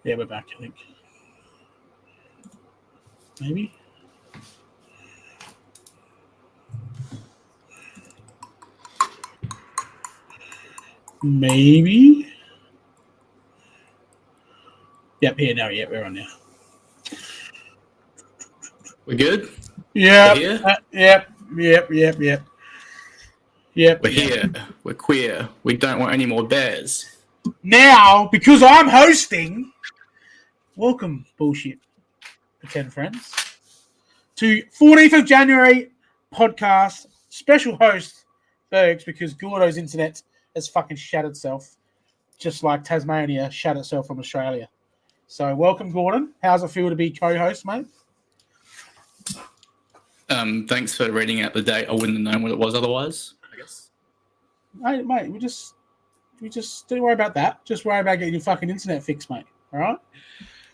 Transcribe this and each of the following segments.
Yeah, we're back, I think. Maybe. Maybe. Yep, here now. Yep, we're on now. We're good? Yep. We're here? Yep. We're here. We're queer. We don't want any more bears. Now, because I'm hosting, welcome, bullshit, pretend friends, to 14th of January podcast, special host, Bergs, because Gordo's internet has fucking shat itself, just like Tasmania shat itself from Australia. So welcome, Gordon. How's it feel to be co-host, mate? Thanks for reading out the date. I wouldn't have known what it was otherwise, I guess. Hey, mate, we just don't worry about that. Just worry about getting your fucking internet fixed, mate. All right?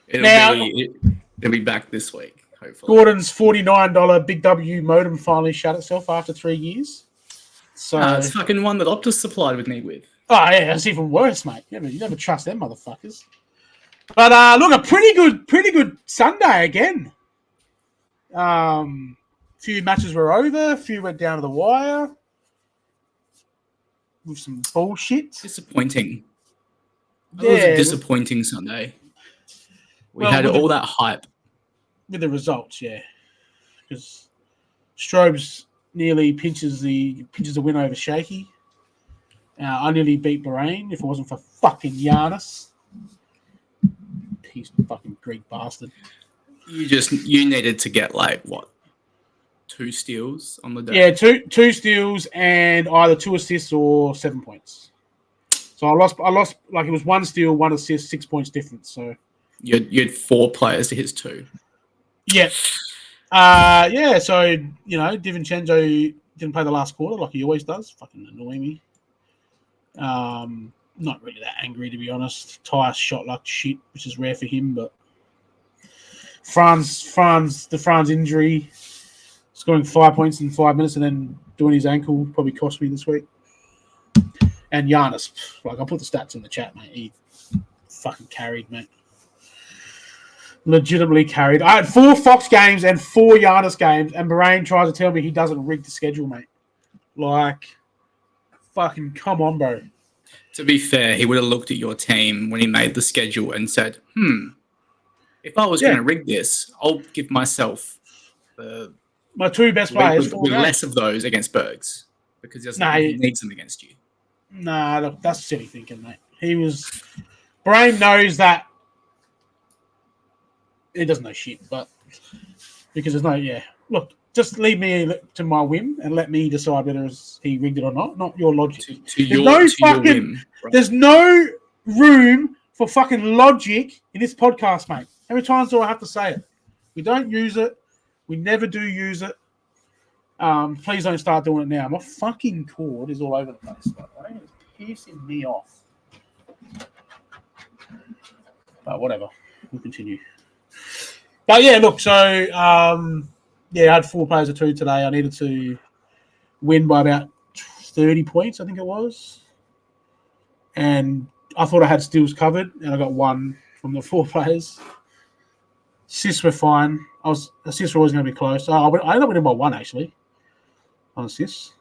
It'll be back this week, hopefully. Gordon's $49 Big W modem finally shut itself after 3 years. So it's fucking one that Optus supplied with me with. Oh, yeah, that's even worse, mate. You never trust them motherfuckers. But look, a pretty good Sunday again. Few matches were over, a few went down to the wire with some bullshit. Disappointing. Yeah. It was a disappointing Sunday. We had all that hype. With the results, yeah. Because Strobes nearly pinches the win over Shaky. I nearly beat Bahrain if it wasn't for fucking Giannis. Piece of fucking Greek bastard. You needed to get 2 steals on the day. Yeah, two steals and either 2 assists or 7 points. So I lost it was 1 steal, 1 assist, 6 points difference. So you had 4 players to his 2. Yeah. So DiVincenzo didn't play the last quarter like he always does. Fucking annoying me. Not really that angry, to be honest. Tyus shot like shit, which is rare for him, but the Franz injury, scoring 5 points in 5 minutes and then doing his ankle probably cost me this week. And Giannis, I put the stats in the chat, mate. He fucking carried, mate. Legitimately carried. I had 4 Fox games and 4 Giannis games, and Bahrain tries to tell me he doesn't rig the schedule, mate. Fucking come on, bro. To be fair, he would have looked at your team when he made the schedule and said, if I was going to rig this, I'll give myself my 2 best players with less of those against Bergs because he needs them against you. Nah, look, that's silly thinking, mate. Bahrain knows that he doesn't know shit, but because there's look, just leave me to my whim and let me decide whether he rigged it or not your logic. There's no room for fucking logic in this podcast, mate. How many times do I have to say it? We don't use it. We never do use it. Please don't start doing it now. My fucking cord is all over the place, by the way. It's pissing me off. But whatever. We'll continue. But yeah, look, so I had 4 players of 2 today. I needed to win by about 30 points, I think it was. And I thought I had steals covered, and I got 1 from the 4 players. Assists were fine. Assists were always going to be close. I ended up winning by 1, actually, on assists.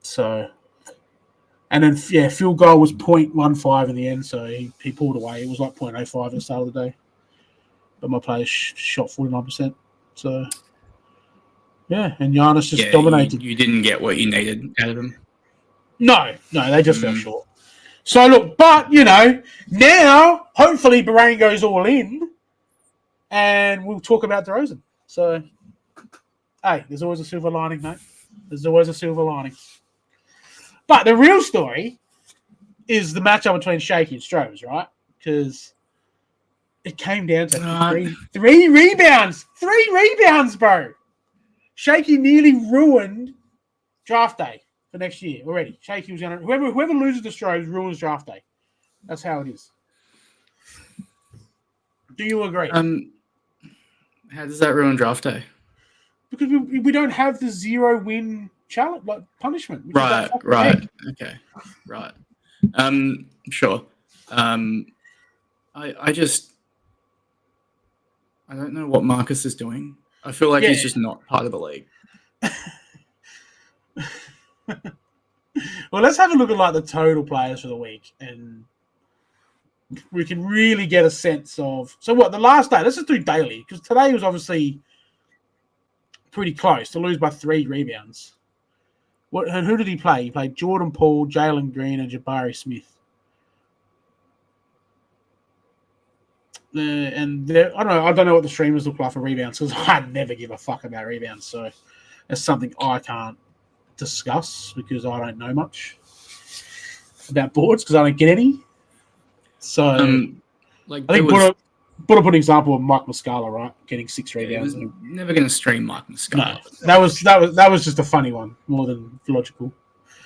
So, and then, field goal was 0.15 in the end, so he pulled away. It was like 0.05 at the start of the day. But my players shot 49%. So, and Giannis just dominated. You didn't get what you needed out of him. No, they just fell short. So, look, but, now, hopefully, Bahrain goes all in, and we'll talk about DeRozan. So, hey, there's always a silver lining, mate. There's always a silver lining. But the real story is the matchup between Shaky and Strobes, right? Because it came down to three rebounds. 3 rebounds, bro. Shaky nearly ruined draft day for next year already. Shaky was going to... Whoever loses to Strobes ruins draft day. That's how it is. Do you agree? How does that ruin draft day? Because we don't have the 0-win challenge, punishment. Right. Okay. Right. Sure. I don't know what Marcus is doing. I feel like he's just not part of the league. Well, let's have a look at like the total players for the week, and we can really get a sense of. So what the last day? Let's just do daily because today was obviously pretty close to lose by 3 rebounds. And who did he play? He played Jordan Poole, Jalen Green, and Jabari Smith. And I don't know what the streamers look like for rebounds because I never give a fuck about rebounds. So that's something I can't discuss because I don't know much about boards because I don't get any. So I think put up an example of Mike Muscala, right? Getting 6 rebounds. Yeah, never going to stream Mike Muscala. No, that was just a funny one more than logical.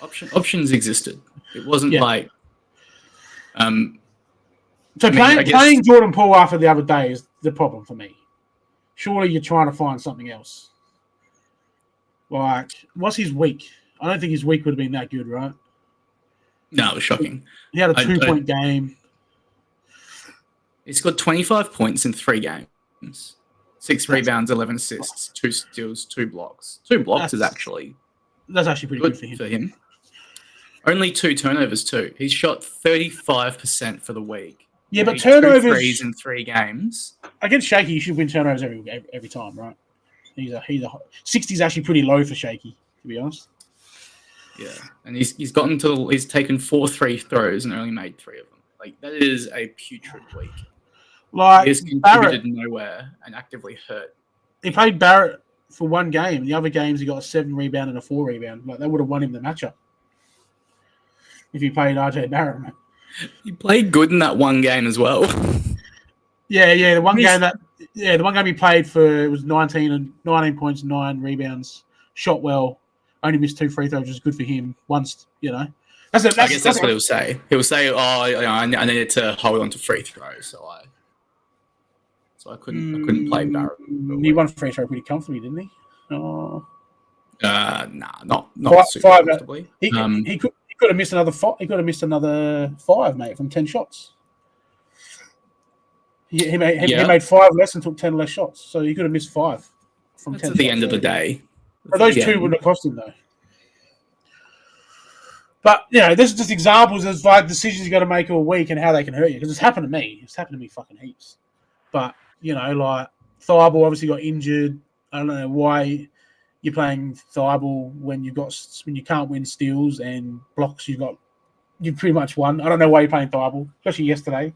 Options existed. It wasn't like. So playing Jordan Poole after the other day is the problem for me. Surely you're trying to find something else. Like, what's his week? I don't think his week would have been that good, right? No, it was shocking. He had a 2-point game. He scored 25 points in 3 games. 6 rebounds, 11 assists, 2 steals, 2 blocks. 2 blocks is actually... That's actually pretty good for him. Only 2 turnovers too. He's shot 35% for the week. Yeah, but turnovers... 2 threes in 3 games. Against Shaky, you should win turnovers every time, right? He's a 60 is actually pretty low for Shaky, to be honest. Yeah, and he's taken 4 free throws and only made 3 of them. Like, that is a putrid week. Like, he has contributed nowhere and actively hurt. He played Barrett for 1 game. The other games, he got a 7 rebound and a 4 rebound. Like, that would have won him the matchup if he played RJ Barrett, mate. He played good in that 1 game as well. Yeah. The one game he played for it was 19 points, 9 rebounds. Shot well. Only missed 2 free throws, which is good for him. Once, I guess that's what he'll say. He'll say, I needed to hold on to free throws, so I couldn't play Barrett. He won free throw pretty comfortably, didn't he? Not super comfortably. He could have missed another 5. He could have missed another 5, mate, from 10 shots. He made 5 less and took 10 less shots, so he could have missed 5 from 10 shots. At the end of the day. But those 2 wouldn't have cost him, though. But, this is just examples of like decisions you got to make all week and how they can hurt you. Because it's happened to me. It's happened to me fucking heaps. But, like, Thibault obviously got injured. I don't know why you're playing Thibault when you can't win steals and blocks. You pretty much won. I don't know why you're playing Thibault, especially yesterday.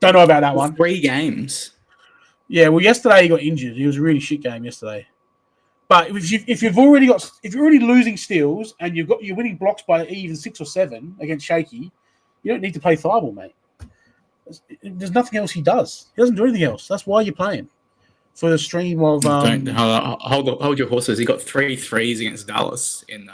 Don't know about that one. 3 games. Yeah, well, yesterday he got injured. It was a really shit game yesterday. But if you're already losing steals and you're winning blocks by even 6 or 7 against Shaky, you don't need to play Thibault, mate. There's nothing else he does. He doesn't do anything else. That's why you're playing for the stream of. Hold your horses. He got 3 threes against Dallas in.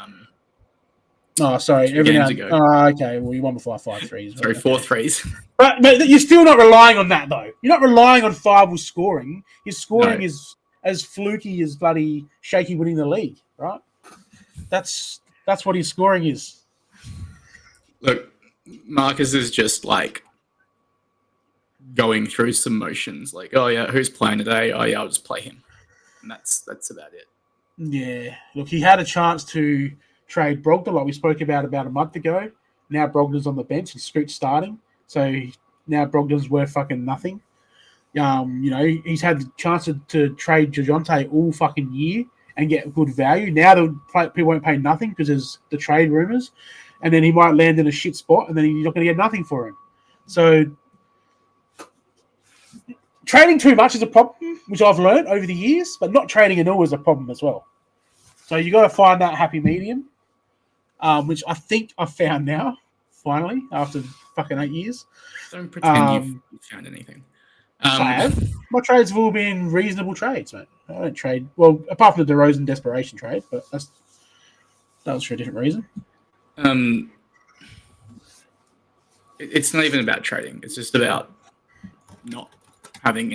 Oh, sorry. 2 games ago. Okay. Well, you won before 5 threes. Sorry, 4 threes. But you're still not relying on that, though. You're not relying on Thibault's scoring. His scoring is as fluky as bloody Shaky winning the league, right? That's what his scoring is. Look, Marcus is just like going through some motions. Like, oh yeah, who's playing today? Oh yeah, I'll just play him, and that's about it. Yeah. Look, he had a chance to trade Brogdon, like we spoke about a month ago. Now Brogdon's on the bench and Scoot's starting, so now Brogdon's worth fucking nothing. He's had the chance to trade DeJounte all fucking year and get good value. Now people won't pay nothing because there's the trade rumors, and then he might land in a shit spot, and then you're not going to get nothing for him. So trading too much is a problem, which I've learned over the years, but not trading at all is a problem as well. So you got to find that happy medium, which I think I've found now, finally, after fucking 8 years. Don't pretend you've found anything. I have. My trades have all been reasonable trades, mate. I don't trade well, apart from the DeRozan desperation trade, but that was for a different reason. It's not even about trading. It's just about not having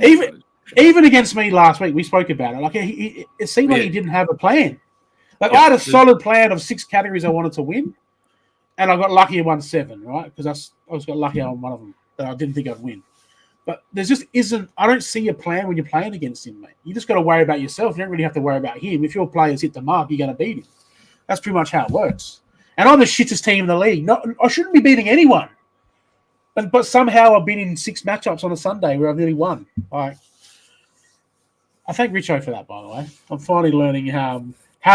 even against me last week. We spoke about it. Like it seemed like he didn't have a plan. Like I had a solid plan of 6 categories I wanted to win, and I got lucky and won 7. Right, because I got lucky on one of them that I didn't think I'd win. But there just isn't. I don't see a plan when you're playing against him, mate. You just got to worry about yourself. You don't really have to worry about him. If your players hit the mark, you're going to beat him. That's pretty much how it works. And I'm the shittest team in the league. I shouldn't be beating anyone. But somehow I've been in 6 matchups on a Sunday where I've nearly won. I thank Richo for that, by the way. I'm finally learning how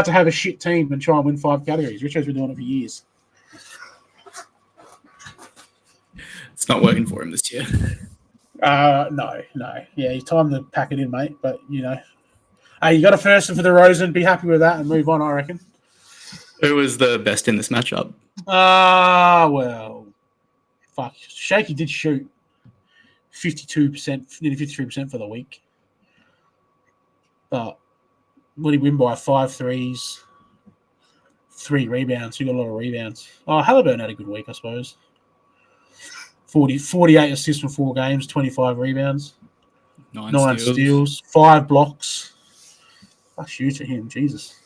to have a shit team and try and win 5 categories. Richo's been doing it for years. It's not working for him this year. No. Yeah, it's time to pack it in, mate. But, hey, you got a first for the Rosen. Be happy with that and move on, I reckon. Who was the best in this matchup? Well, fuck. Shaky did shoot 52%, nearly 53% for the week. But what did he win by? 5 threes, 3 rebounds. He got a lot of rebounds. Halliburton had a good week, I suppose. 48 assists from 4 games, 25 rebounds, 9 steals, 5 blocks. Fuck you to him, Jesus.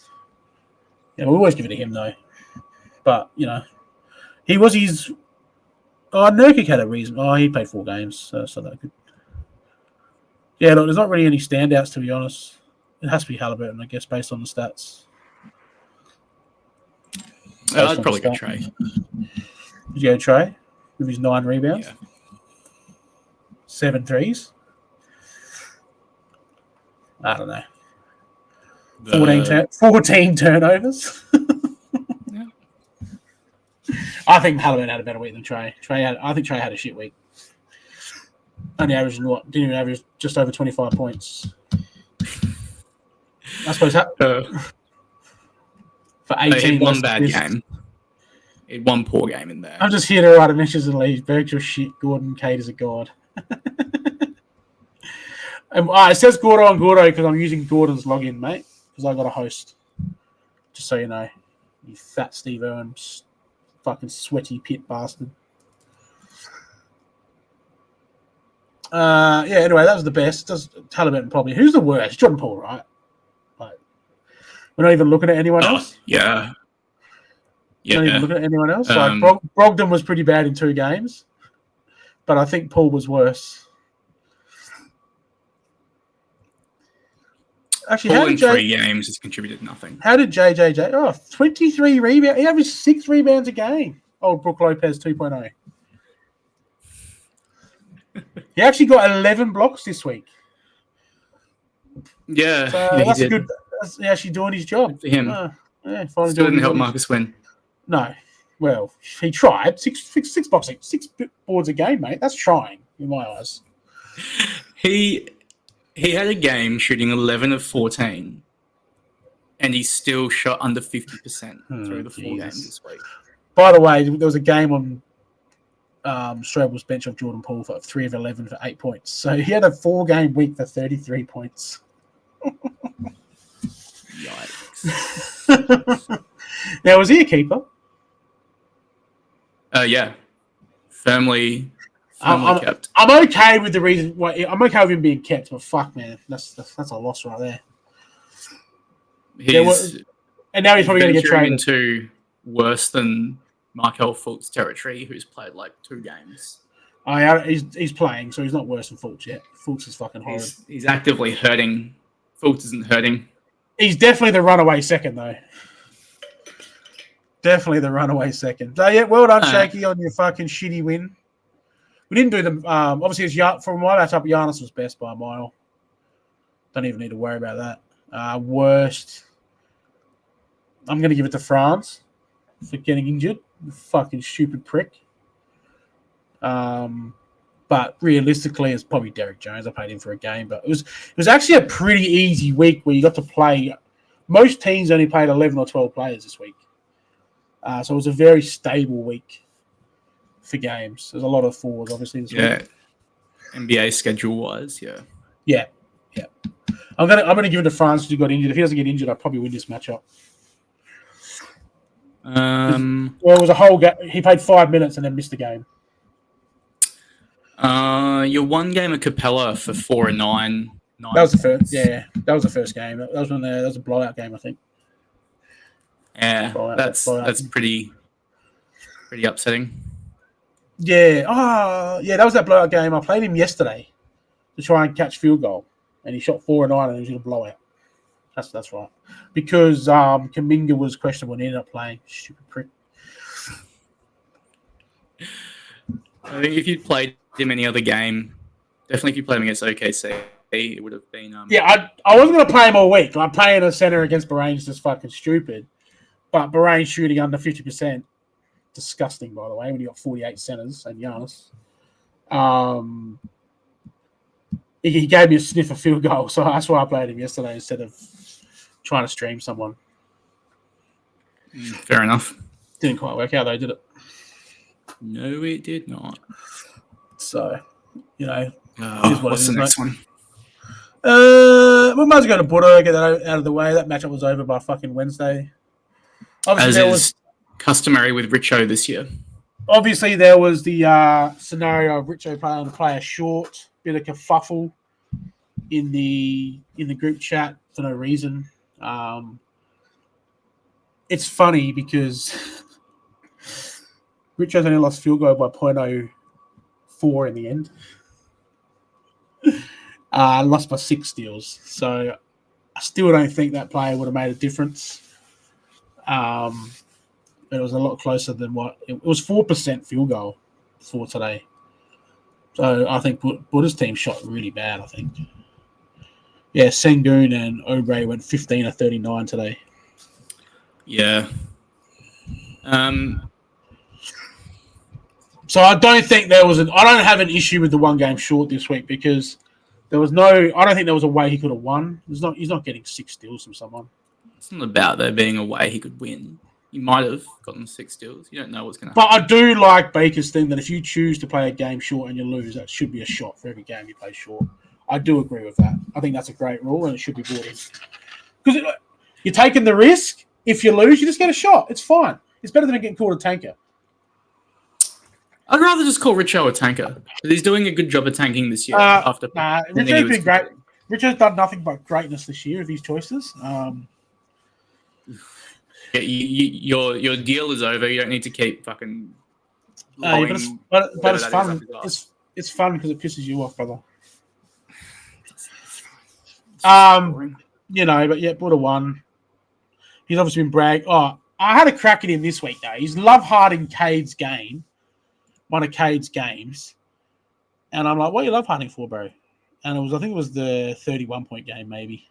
Yeah, we always give it to him though. But he was his. Nurkic had a reason. He played 4 games, so that good. Yeah, look, there's not really any standouts to be honest. It has to be Halliburton, I guess, based on the stats. I'd probably go Trey. Did you go Trey? With his 9 rebounds, yeah. 7 threes. I don't know. 14 turnovers. Yeah. I think Halliburton had a better week than Trey. I think Trey had a shit week. Only averaged didn't even average just over 25 points. I suppose for 18. He had one bad game. He had one poor game in there. I'm just here to write admissions and leave. Berg's shit. Gordon Cade is a god. It says Gordo on Gordo because I'm using Gordon's login, mate. Because I got a host. Just so you know. You fat Steve Irwin, fucking sweaty pit bastard. Anyway, that was the best. Does Halliburton probably. Who's the worst? Jordan Poole, right? Like, we're not even looking at anyone else? Yeah. Not even looking at anyone else. Brogdon was pretty bad in 2 games, but I think Paul was worse. Actually, Paul in 3 games has contributed nothing. How did JJJ? 23 rebounds. He averaged 6 rebounds a game. Brook Lopez 2.0. He actually got 11 blocks this week. Yeah, so that's good. That's actually doing his job. Good for him. Finally Still didn't help Marcus win. No. Well, he tried. Six boxing, 6 boards a game, mate. That's trying in my eyes. He had a game shooting 11 of 14, and he still shot under 50% through the 4 games this week. By the way, there was a game on Strobel's bench of Jordan Poole for 3 of 11 for 8 points. So he had a 4-game week for 33 points. Yikes. Now, was he a keeper? Yeah. Firmly kept. I'm okay with the reason why. I'm okay with him being kept, but fuck, man, that's a loss right there. And now he's probably going to get traded into worse than Markel Fultz territory, who's played like 2 games. He's playing, so he's not worse than Fultz yet. Fultz is fucking horrible. He's actively hurting. Fultz isn't hurting. He's definitely the runaway second, though. Definitely the runaway second. So, yeah, well done, Shaky, on your fucking shitty win. We didn't do them. Obviously, for my matchup, Giannis was best by a mile. Don't even need to worry about that. Worst. I'm going to give it to France for getting injured. Fucking stupid prick. But realistically, it's probably Derek Jones. I paid him for a game, but it was actually a pretty easy week where you got to play. Most teams only played 11 or 12 players this week, so it was a very stable week for games. There's a lot of 4s, obviously. This week. NBA schedule wise, yeah. I'm gonna give it to France because he got injured. If he doesn't get injured, I'll probably win this matchup. Well, it was a whole game. He played 5 minutes and then missed the game. Your 1 game at Capella for 4 and 9. That was the first. Yeah, that was the first game. That was a blowout game, I think. Yeah, that's pretty upsetting. Yeah. That was that blowout game. I played him yesterday. to try and catch field goal, and he shot 4 and 9, and he was going to blow out. That's right, because Kuminga was questionable and he ended up playing. Stupid prick. I think if you'd played him any other game, definitely if you played him against OKC, it would have been. Yeah, I wasn't going to play him all week. I'm playing a center against Bahrain's just fucking stupid. But Bahrain shooting under 50%, disgusting, by the way, when you got 48 centers and Giannis. He gave me a sniff of field goal, so that's why I played him yesterday instead of trying to stream someone. Fair enough. Didn't quite work out, though, did it? No, it did not. So, what's the next one? We might as well go to Buddha, get that out of the way. That matchup was over by fucking Wednesday. Obviously, as is customary with Richo this year. Obviously, there was the scenario of Richo playing the player short, bit of kerfuffle in the group chat for no reason. It's funny because Richo's only lost field goal by .04 in the end. Lost by 6 steals. So I still don't think that player would have made a difference. But it was a lot closer than what it was. 4% field goal for today. So I think Buddha's team shot really bad. I think. Yeah, Sengun and Obre went 15 of 39 today. Yeah. So I don't think I don't have an issue with the 1 game short this week because there was I don't think there was a way he could have won. He's not getting 6 steals from someone. It's not about there being a way he could win. He might have gotten 6 steals. You don't know what's going to happen. But I do like Baker's thing that if you choose to play a game short and you lose, that should be a shot for every game you play short. I do agree with that. I think that's a great rule and it should be brought in. Because you're taking the risk. If you lose, you just get a shot. It's fine. It's better than getting called a tanker. I'd rather just call Richo a tanker because he's doing a good job of tanking this year. Richo's been great. Richo's done nothing but greatness this year with his choices. Yeah, your deal is over. You don't need to keep fucking. But it's fun. It's fun because it pisses you off, brother. But yeah, Buddha won. He's obviously been bragged. Oh, I had a crack at him this week though. He's love hard in Cade's game, one of Cade's games, and I'm like, "What are you love harding for, bro?" And I think it was the 31-point game, maybe.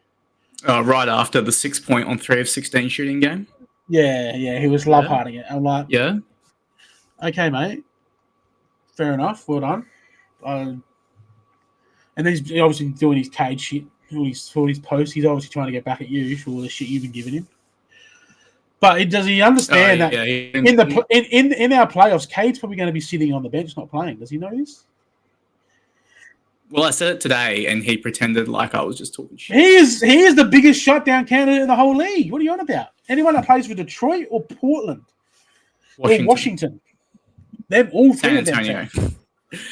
Right after the 6-point on 3 of 16 shooting game. Yeah, he was love harding it. I'm like, yeah, okay, mate, fair enough, well done. And then he's obviously doing his Cade shit, all his posts. He's obviously trying to get back at you for all the shit you've been giving him. But does he understand that in our playoffs, Cade's probably going to be sitting on the bench, not playing? Does he know this? Well, I said it today, and he pretended like I was just talking shit. He is the biggest shutdown candidate in the whole league. What are you on about? Anyone that plays for Detroit or Portland or Washington, them all 3 of them.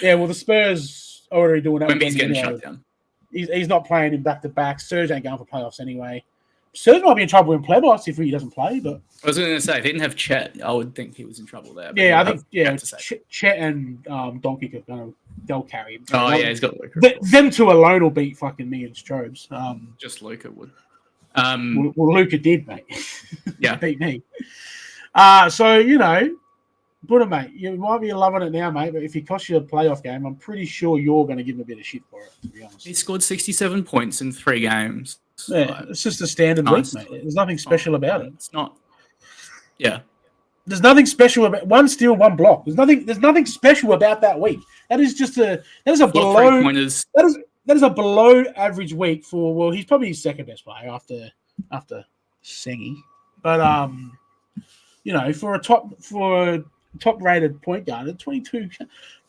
Yeah, well, the Spurs are already doing that. Wemby's getting shut down. He's not playing him back to back. Serge ain't going for playoffs anyway. Serge might be in trouble in playoffs if he doesn't play. But I was going to say, if he didn't have Chet, I would think he was in trouble there. Yeah, I think Chet and Doncic are they'll carry him. Oh yeah, he's got Luka. Them two alone will beat fucking me and Strobes. Just Luka would. Well, Luka did, mate. Yeah, beat me. So Buddha, mate, you might be loving it now, mate. But if he costs you a playoff game, I'm pretty sure you're going to give him a bit of shit for it. To be honest, he scored 67 points in 3 games. Yeah, it's just a standard week, mate. There's nothing special about it. It's not. Yeah. There's nothing special about 1 steal, 1 block. There's nothing special about that week. That is a below. That is a below average week for. Well, he's probably his second best player after Sengi, but for a top rated point guard at 22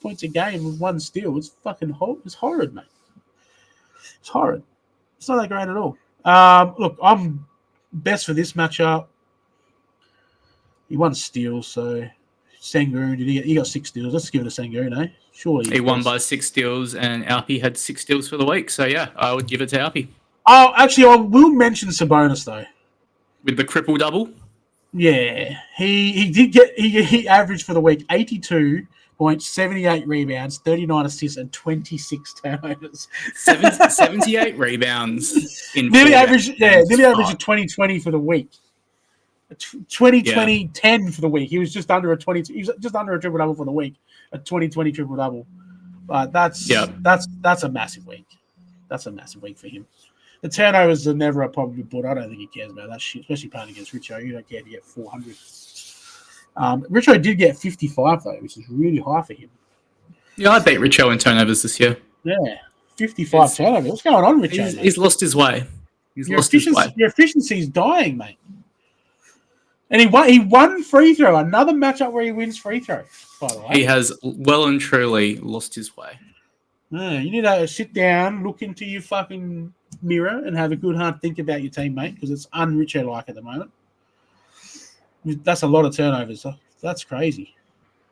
points a game with 1 steal, it's fucking it's horrid, mate. It's horrid. It's not that great at all. Look, I'm best for this matchup. He won steals, so Sengun, he got 6 steals. Let's give it to Sengun, eh? Surely he won by 6 steals, and Alpi had 6 steals for the week. So yeah, I would give it to Alpi. Oh, actually, I will mention Sabonis though. With the triple double. Yeah, he did get he averaged for the week 82, points, 78 rebounds, 39 assists, and 26 turnovers. 78 rebounds in nearly 4 average, games. nearly average a 20-20 for the week. 20-20-10 for the week. He was just under a 20. He was just under a triple double for the week. A 20-20 triple double. But that's a massive week. That's a massive week for him. The turnovers are never a problem, but I don't think he cares about that shit, especially playing against Richo. You don't care to get 400. Richo did get 55 though, which is really high for him. Yeah, I beat Richo in turnovers this year. Yeah, 55 turnovers. What's going on, Richo? He's lost his way. Your efficiency is dying, mate. And he won free throw. Another matchup where he wins free throw, by the way. He has well and truly lost his way. Yeah, you need to sit down, look into your fucking mirror, and have a good hard think about your team, mate, because it's un-Richo-like at the moment. That's a lot of turnovers. So that's crazy.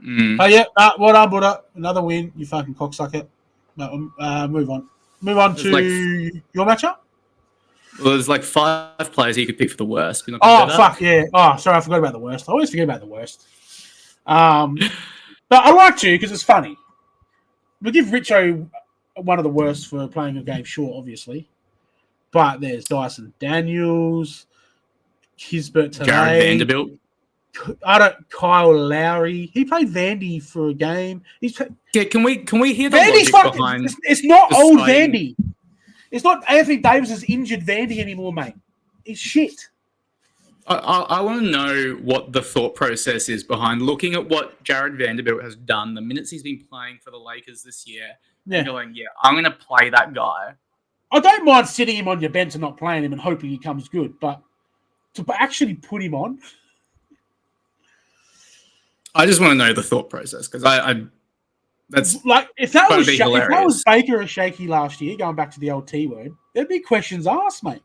Oh, yeah, well done, Buddha. Another win, you fucking cocksucker. Move on. Move on to your matchup. Well, there's like 5 players you could pick for the worst. Fuck, yeah. Oh, sorry, I forgot about the worst. I always forget about the worst. But I like to because it's funny. We'll give Richo one of the worst for playing a game short, obviously. But there's Dyson Daniels, Kisbert today. Jared Vanderbilt. Kyle Lowry. He played Vandy for a game. Can we hear the Vandy's logic behind? It's not old Vandy. It's not Anthony Davis's injured Vandy anymore, mate. He's shit. I want to know what the thought process is behind looking at what Jared Vanderbilt has done, the minutes he's been playing for the Lakers this year, and going, I'm going to play that guy. I don't mind sitting him on your bench and not playing him and hoping he comes good, but to actually put him on... I just want to know the thought process because that's like if that was Baker or Shaky last year, going back to the old T word, there'd be questions asked, mate.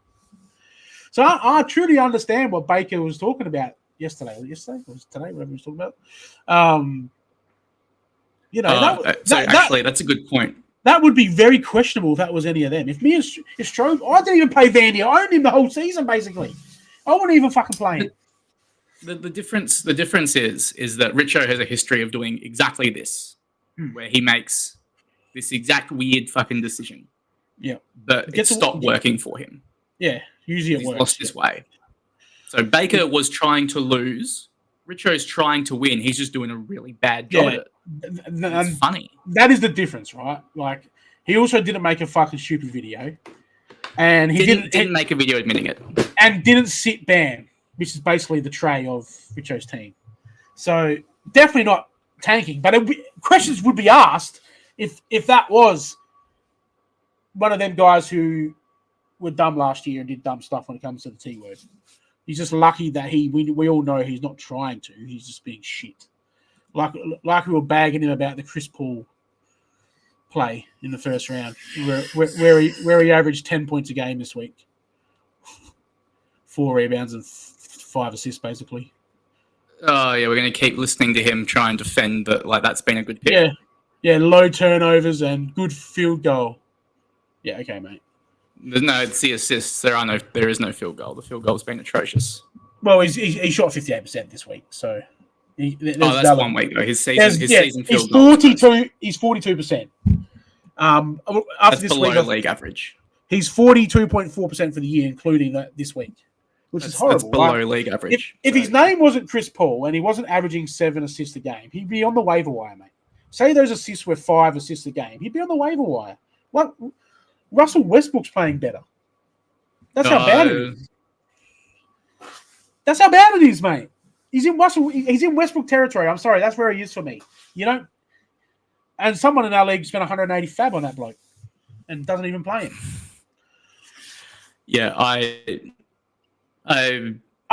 So I truly understand what Baker was talking about yesterday. Or was it today? Whatever he was talking about. That's a good point. That would be very questionable if that was any of them. If Strobe, I didn't even play Vandy. I owned him the whole season basically. I wouldn't even fucking play him. The difference is that Richo has a history of doing exactly this, where he makes this exact weird fucking decision. Yeah, but it stopped working for him. Yeah, usually it works. He's lost his way. So Baker was trying to lose. Richo's trying to win. He's just doing a really bad job at it. It's funny. That is the difference, right? Like he also didn't make a fucking stupid video, and he didn't make a video admitting it, and didn't sit ban, which is basically the tray of Richo's team. So definitely not tanking, but questions would be asked if that was one of them guys who were dumb last year and did dumb stuff when it comes to the T word. He's just lucky that we all know he's not trying to. He's just being shit. Like we were bagging him about the Chris Paul play in the first round, where he averaged 10 points a game this week, 4 rebounds and 5 assists, basically. Oh yeah, we're going to keep listening to him try and defend that. Like that's been a good pick. Yeah, low turnovers and good field goal. Yeah, okay, mate. It's the assists. There is no field goal. The field goal's been atrocious. Well, he shot 58% this week, so. That's 1 week though. His season field goal. He's 42%. After that's this below week, league average. He's 42.4% for the year, including this week, which is horrible. That's below league average. If his name wasn't Chris Paul and he wasn't averaging 7 assists a game, he'd be on the waiver wire, mate. Say those assists were 5 assists a game, he'd be on the waiver wire. What? Russell Westbrook's playing better. That's how bad it is. That's how bad it is, mate. He's in Westbrook territory. I'm sorry, that's where he is for me. You know? And someone in our league spent 180 fab on that bloke and doesn't even play him. Yeah, I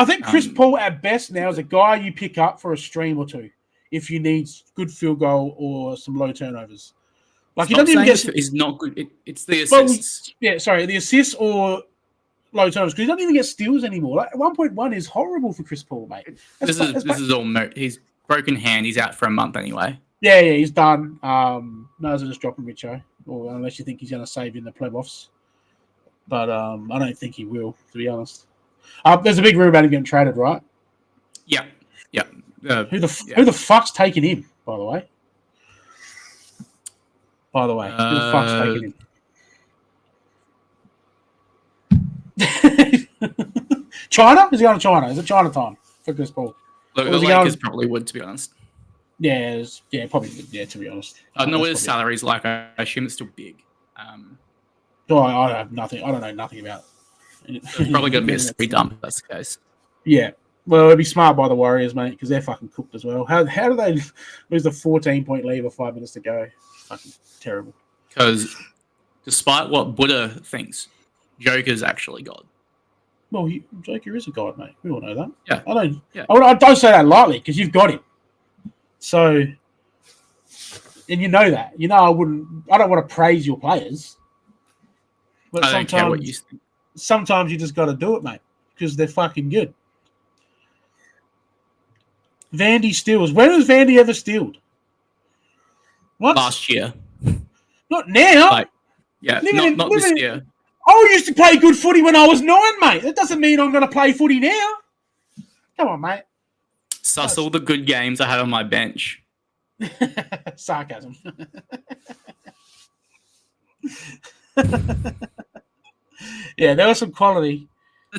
think Chris Paul at best now is a guy you pick up for a stream or two if you need good field goal or some low turnovers. Like he doesn't even get. He's not good. It's the assists. The assists or low turnovers because he doesn't even get steals anymore. Like 1.1 is horrible for Chris Paul, mate. This is all. He's broken hand. He's out for a month anyway. Yeah, he's done. No, as just dropping Richo, or unless you think he's going to save in the playoffs. But I don't think he will, to be honest. There's a big rumor about him getting traded, right? Yeah. Who the fuck's taking him, by the way? By the way, who the fuck's taking him? China? Is he going to China? Is it China time for Chris Paul? Look, the Lakers probably would, to be honest. Yeah, probably would. Yeah, to be honest. I don't know what his salary's like. I assume it's still big. I have nothing. I don't know nothing about it. It's probably going to be a free dump if that's the case. Yeah. Well, it'd be smart by the Warriors, mate, because they're fucking cooked as well. How do they lose a 14-point lead with 5 minutes to go? Fucking terrible. Because despite what Buddha thinks, Joker's actually God. Well, Joker is a god, mate. We all know that. Yeah. I don't say that lightly because you've got him. So, and you know that. You know I don't want to praise your players. But I don't care what you think. Sometimes you just got to do it, mate, because they're fucking good. Vandy steals. When has Vandy ever stealed? What? Last year. Not now. Not this year. I used to play good footy when I was 9, mate. That doesn't mean I'm going to play footy now. Come on, mate. Suss all the good games I had on my bench. Sarcasm. Yeah, there was some quality.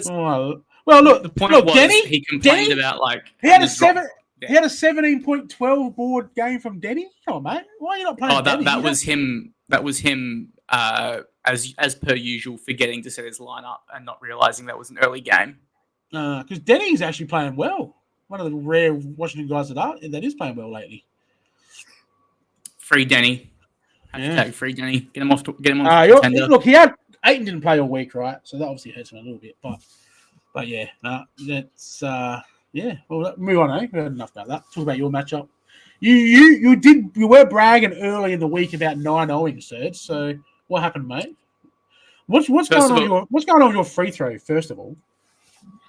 Well, look. The point was Denny. He complained about he had a 17.12 board game from Denny. Come on, mate. Why are you not playing? Denny? That was him. That was him. As per usual, forgetting to set his lineup and not realizing that was an early game. Because Denny's actually playing well. One of the rare Washington guys that is playing well lately. Free Denny. Hashtag free Denny. Get him on. Look, Ayton didn't play all week, right? So that obviously hurts him a little bit. But yeah, that's Well, move on. We heard enough about that. Talk about your matchup. You were bragging early in the week about 9-0ing, Serge. So what happened, mate? What's going on with your free throw? First of all.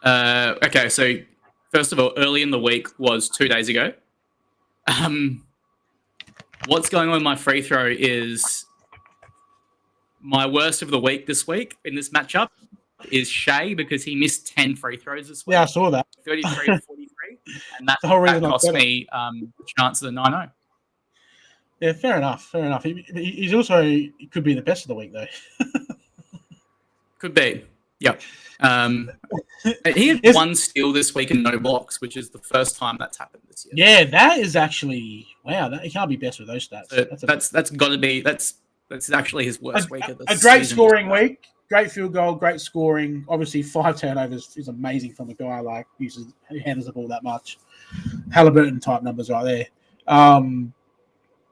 Okay, so first of all, early in the week was 2 days ago. What's going on with my free throw is my worst of the week this week in this matchup is Shea because he missed 10 free throws this week. Yeah, I saw that. 33 to 43. And that cost me the chance of the 9-0. Yeah, fair enough. He's also he could be the best of the week, though. Could be. Yep. He had one steal this week and no blocks, which is the first time that's happened this year. Yeah, that is actually he can't be best with those stats. That's got to be that's actually his worst week of the season. A great scoring week, great field goal, great scoring. Obviously, 5 turnovers is amazing from a guy who handles the ball that much. Halliburton type numbers right there.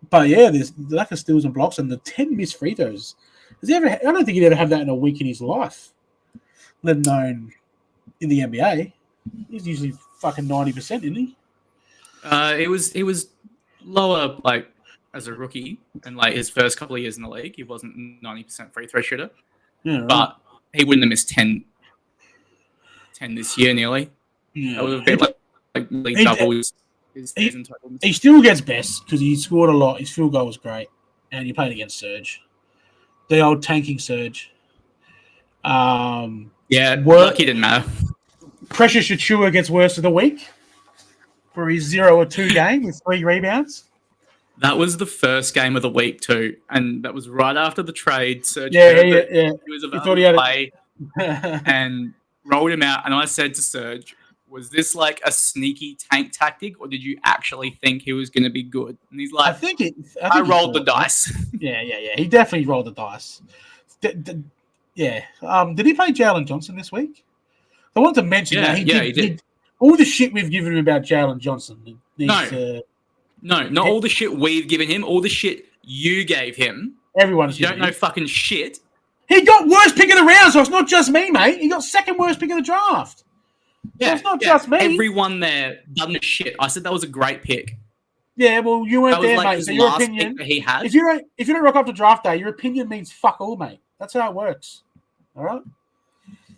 But yeah, there's the lack of steals and blocks and the 10 missed free throws. I don't think he'd ever have that in a week in his life, let alone in the NBA. He's usually fucking 90%, isn't he? It was lower, like, as a rookie and like his first couple of years in the league. He wasn't 90% free throw shooter, but he wouldn't have missed 10 this year nearly. Yeah. That would have been like nearly double his season total. He still gets best because he scored a lot. His field goal was great, and he played against Serge, the old tanking Serge. Lucky didn't matter. Precious Achua gets worst of the week for his 0-2 game with 3 rebounds. That was the first game of the week too, and that was right after the trade. Serge He was about to play and rolled him out. And I said to Serge, "Was this like a sneaky tank tactic, or did you actually think he was going to be good?" And he's like, "I rolled the dice." Yeah. He definitely rolled the dice. Did he play Jalen Johnson this week? I want to mention that he did. All the shit we've given him about Jalen Johnson. No, not all the shit we've given him. All the shit you gave him. Everyone's You don't know fucking shit. He got worst pick of the round, so it's not just me, mate. He got second worst pick of the draft. So it's not just me. Everyone there done the shit. I said that was a great pick. Yeah, well, you weren't there, mate. So your opinion, he had. If you don't rock up to draft day, your opinion means fuck all, mate. That's how it works. All right.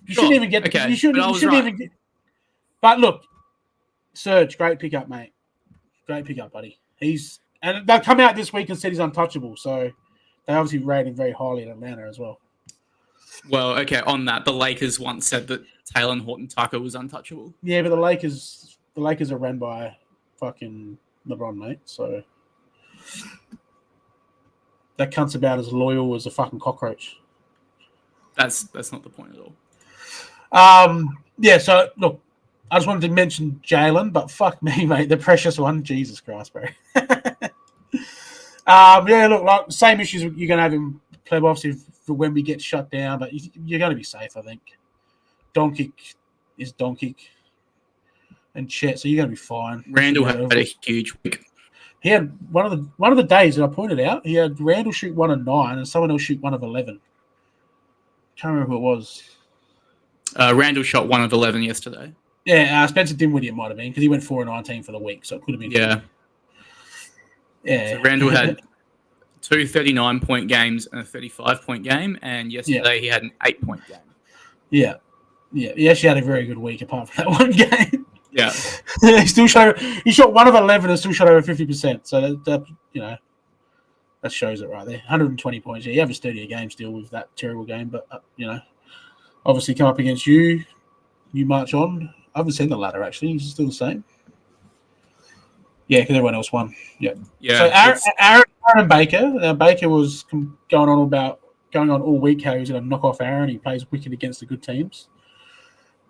You shouldn't even get. Okay, you shouldn't even get. But look, Serge, great pickup, mate. Great pickup, buddy. And they'll come out this week and said he's untouchable. So they obviously rate him very highly in Atlanta as well. Well, okay. On that, the Lakers once said that Taylor Horton-Tucker was untouchable. Yeah, but the Lakers are run by fucking LeBron, mate. So that cunt's about as loyal as a fucking cockroach. That's not the point at all. Yeah, so look, I just wanted to mention Jalen, but fuck me, mate, the precious one. Jesus Christ, bro. Yeah, look, like same issues you're going to have in playoffs for when we get shut down, but you're going to be safe, I think. Doncic is Doncic, and Chet, so you're going to be fine. Randall had a huge week. He had one of the days that I pointed out. He had Randall shoot 1 of 9, and someone else shoot 1 of 11. Can't remember who it was. Randall shot 1 of 11 yesterday. Yeah, Spencer Dinwiddie it might have been because he went 4 of 19 for the week, so it could have been. Yeah. Yeah. So Randall had 2 39-point games and a 35-point game, and yesterday he had an 8-point game. Yeah. Yeah. He actually had a very good week apart from that one game. Yeah. He shot 1 of 11 and still shot over 50%. So that that shows it right there. 120 points. Yeah, he averaged 30 a game still with that terrible game, but obviously come up against you march on. I haven't seen the ladder actually. He's still the same. Yeah, because everyone else won. Yeah. Yeah. So Aaron Baker. Baker was going on all week how he was going to knock off Aaron. He plays wicked against the good teams.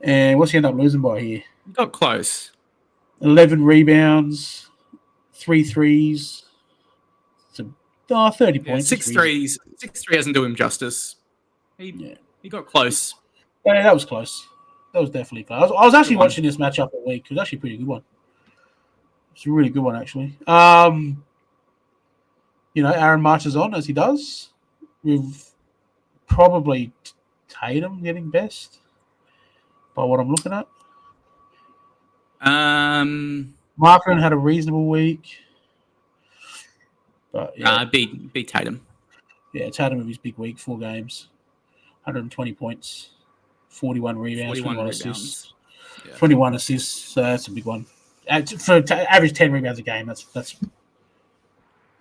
And what's he end up losing by here? He got close. 11 rebounds, 3 threes. 30 points. 6 threes. 6 3 doesn't do him justice. He got close. Yeah, that was close. That was definitely close. I was actually watching this matchup all week. It was actually a pretty good one. It's a really good one, actually. Aaron marches on as he does. With probably Tatum getting best by what I'm looking at. Markkanen had a reasonable week. But yeah. Beat Tatum. Yeah, Tatum with his big week, 4 games, 120 points, 41 rebounds, 21 assists. Yeah. 21 assists, so that's a big one. For average 10 rebounds a game, that's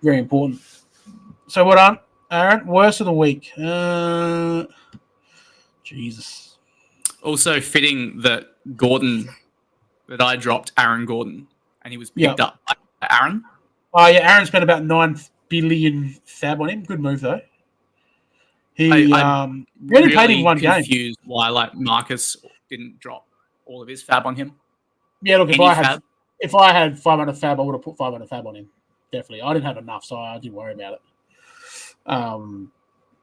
very important. So what on, Aaron? Worst of the week. Jesus. Also fitting that I dropped Aaron Gordon, and he was picked up by Aaron. Oh, yeah, Aaron spent about 9 billion fab on him. Good move, though. He only played him 1 game. I'm confused why Marcus didn't drop all of his fab on him. Yeah, look, if I had 500 fab, I would have put 500 fab on him. Definitely. I didn't have enough, so I didn't worry about it.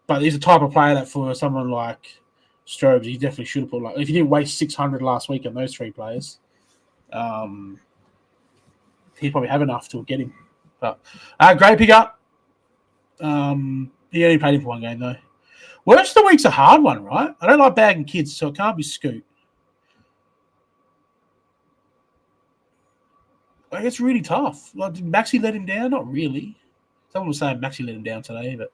But he's the type of player that for someone like Strobes, he definitely should have put, if he didn't waste 600 last week on those 3 players, he'd probably have enough to get him. But great pickup. He only played him for 1 game, though. Worst of the week's a hard one, right? I don't like bagging kids, so it can't be Scoot. It's really tough. Did Maxey let him down? Not really. Someone was saying Maxey let him down today, but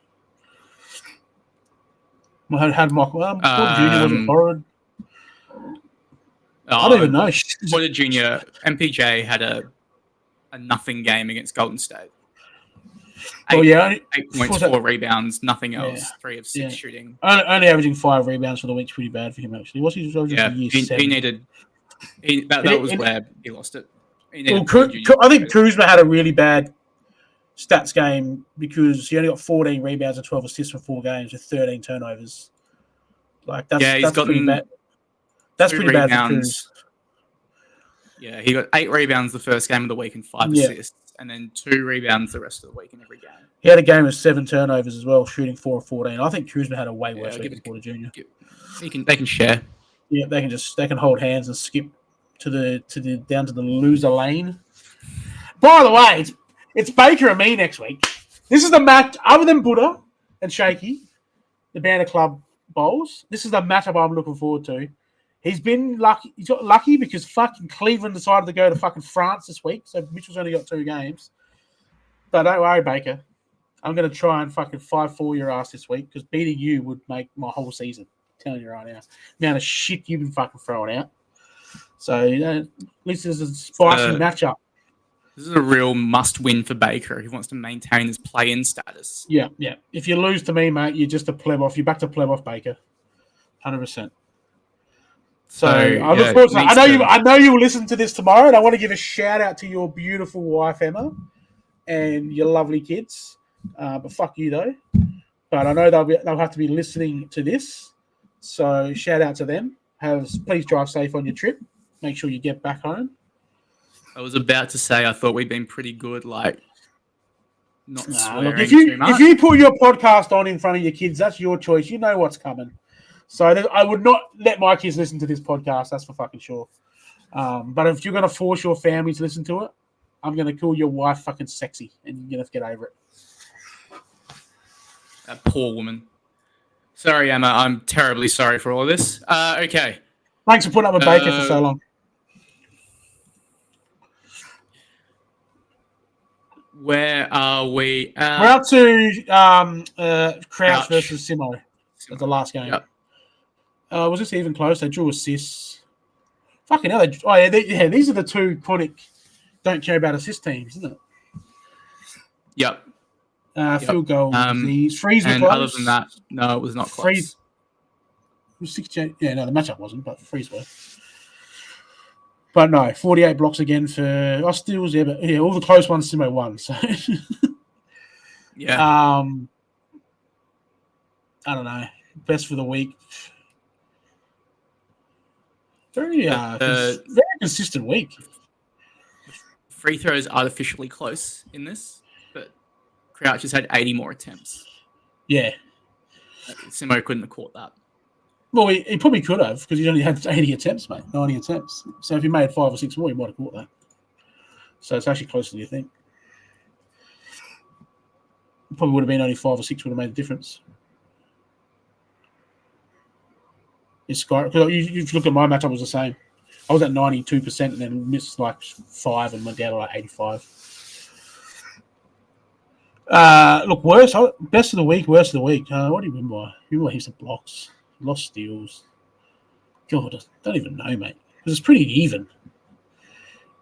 had Michael Jr. wasn't forward. I don't even know. Porter Jr. MPJ had a nothing game against Golden State. 8 points, 4 rebounds, nothing else. Yeah. 3 of 6 shooting. Only averaging 5 rebounds for the week's pretty bad for him, actually. What's his average? He needed. That was where he lost it. I think Kuzma had a really bad stats game because he only got 14 rebounds and 12 assists for 4 games with 13 turnovers. That's pretty bad. That's pretty bad for Kuz. Yeah, he got 8 rebounds the first game of the week and 5 assists, and then 2 rebounds the rest of the week in every game. He had a game with 7 turnovers as well, shooting 4 of 14. I think Kuzma had a way worse week than Porter Jr. They can share. Yeah, they can hold hands and skip down to the loser lane. By the way, it's Baker and me next week. This is the match other than Buddha and Shaky, the Banner Club bowls. This is the matchup I'm looking forward to. He's been lucky. He's got lucky because fucking Cleveland decided to go to fucking France this week, so Mitchell's only got 2 games. But don't worry, Baker. I'm going to try and fucking 5-4 your ass this week because beating you would make my whole season. I'm telling you right now. The amount of shit you've been fucking throwing out. So, at least there's a spicy matchup. This is a real must-win for Baker if he wants to maintain his play-in status. Yeah. If you lose to me, mate, you're just a pleb off. You're back to pleb off Baker. 100%. So I look forward to that. I know you will listen to this tomorrow, and I want to give a shout out to your beautiful wife Emma and your lovely kids. But fuck you though. But I know they'll have to be listening to this. So shout out to them. Please drive safe on your trip. Make sure you get back home. I was about to say I thought we'd been pretty good, like not swearing Look, too much. if you put your podcast on in front of your kids, that's your choice. You know what's coming. So I would not let my kids listen to this podcast. That's for fucking sure. But if you're going to force your family to listen to it, I'm going to call your wife fucking sexy, and you're going to have to get over it. That poor woman. Sorry, Emma. I'm terribly sorry for all of this. Okay. Thanks for putting up with bacon for so long. Where are we? We're up to Crouch versus Simo. That's the last game. Yep. Was this even close? They drew assists. Fucking hell. These are the two chronic don't care about assist teams, isn't it? Yep. Field goal. These frees were and close. Other than that, no, it was not close. It was 68. Yeah, no, the matchup wasn't, but frees were. But no, 48 blocks again for steals. Yeah, but all the close ones, Simo won. So yeah. I don't know. Best for the week. Very consistent week. Free throws artificially close in this, but Crouch has had 80 more attempts. Yeah. Simo couldn't have caught that. Well, he probably could have because he only had 80 attempts, mate. 90 attempts. So if he made 5 or 6 more, he might have caught that. So it's actually closer than you think. Probably would have been only 5 or 6 would have made a difference. It's because if you look at my matchup, it was the same. I was at 92% and then missed like 5 and went down to like 85. Look, best of the week, worst of the week. What do you remember? You remember heaps of blocks, lost steals. God, I don't even know, mate. Because it's pretty even.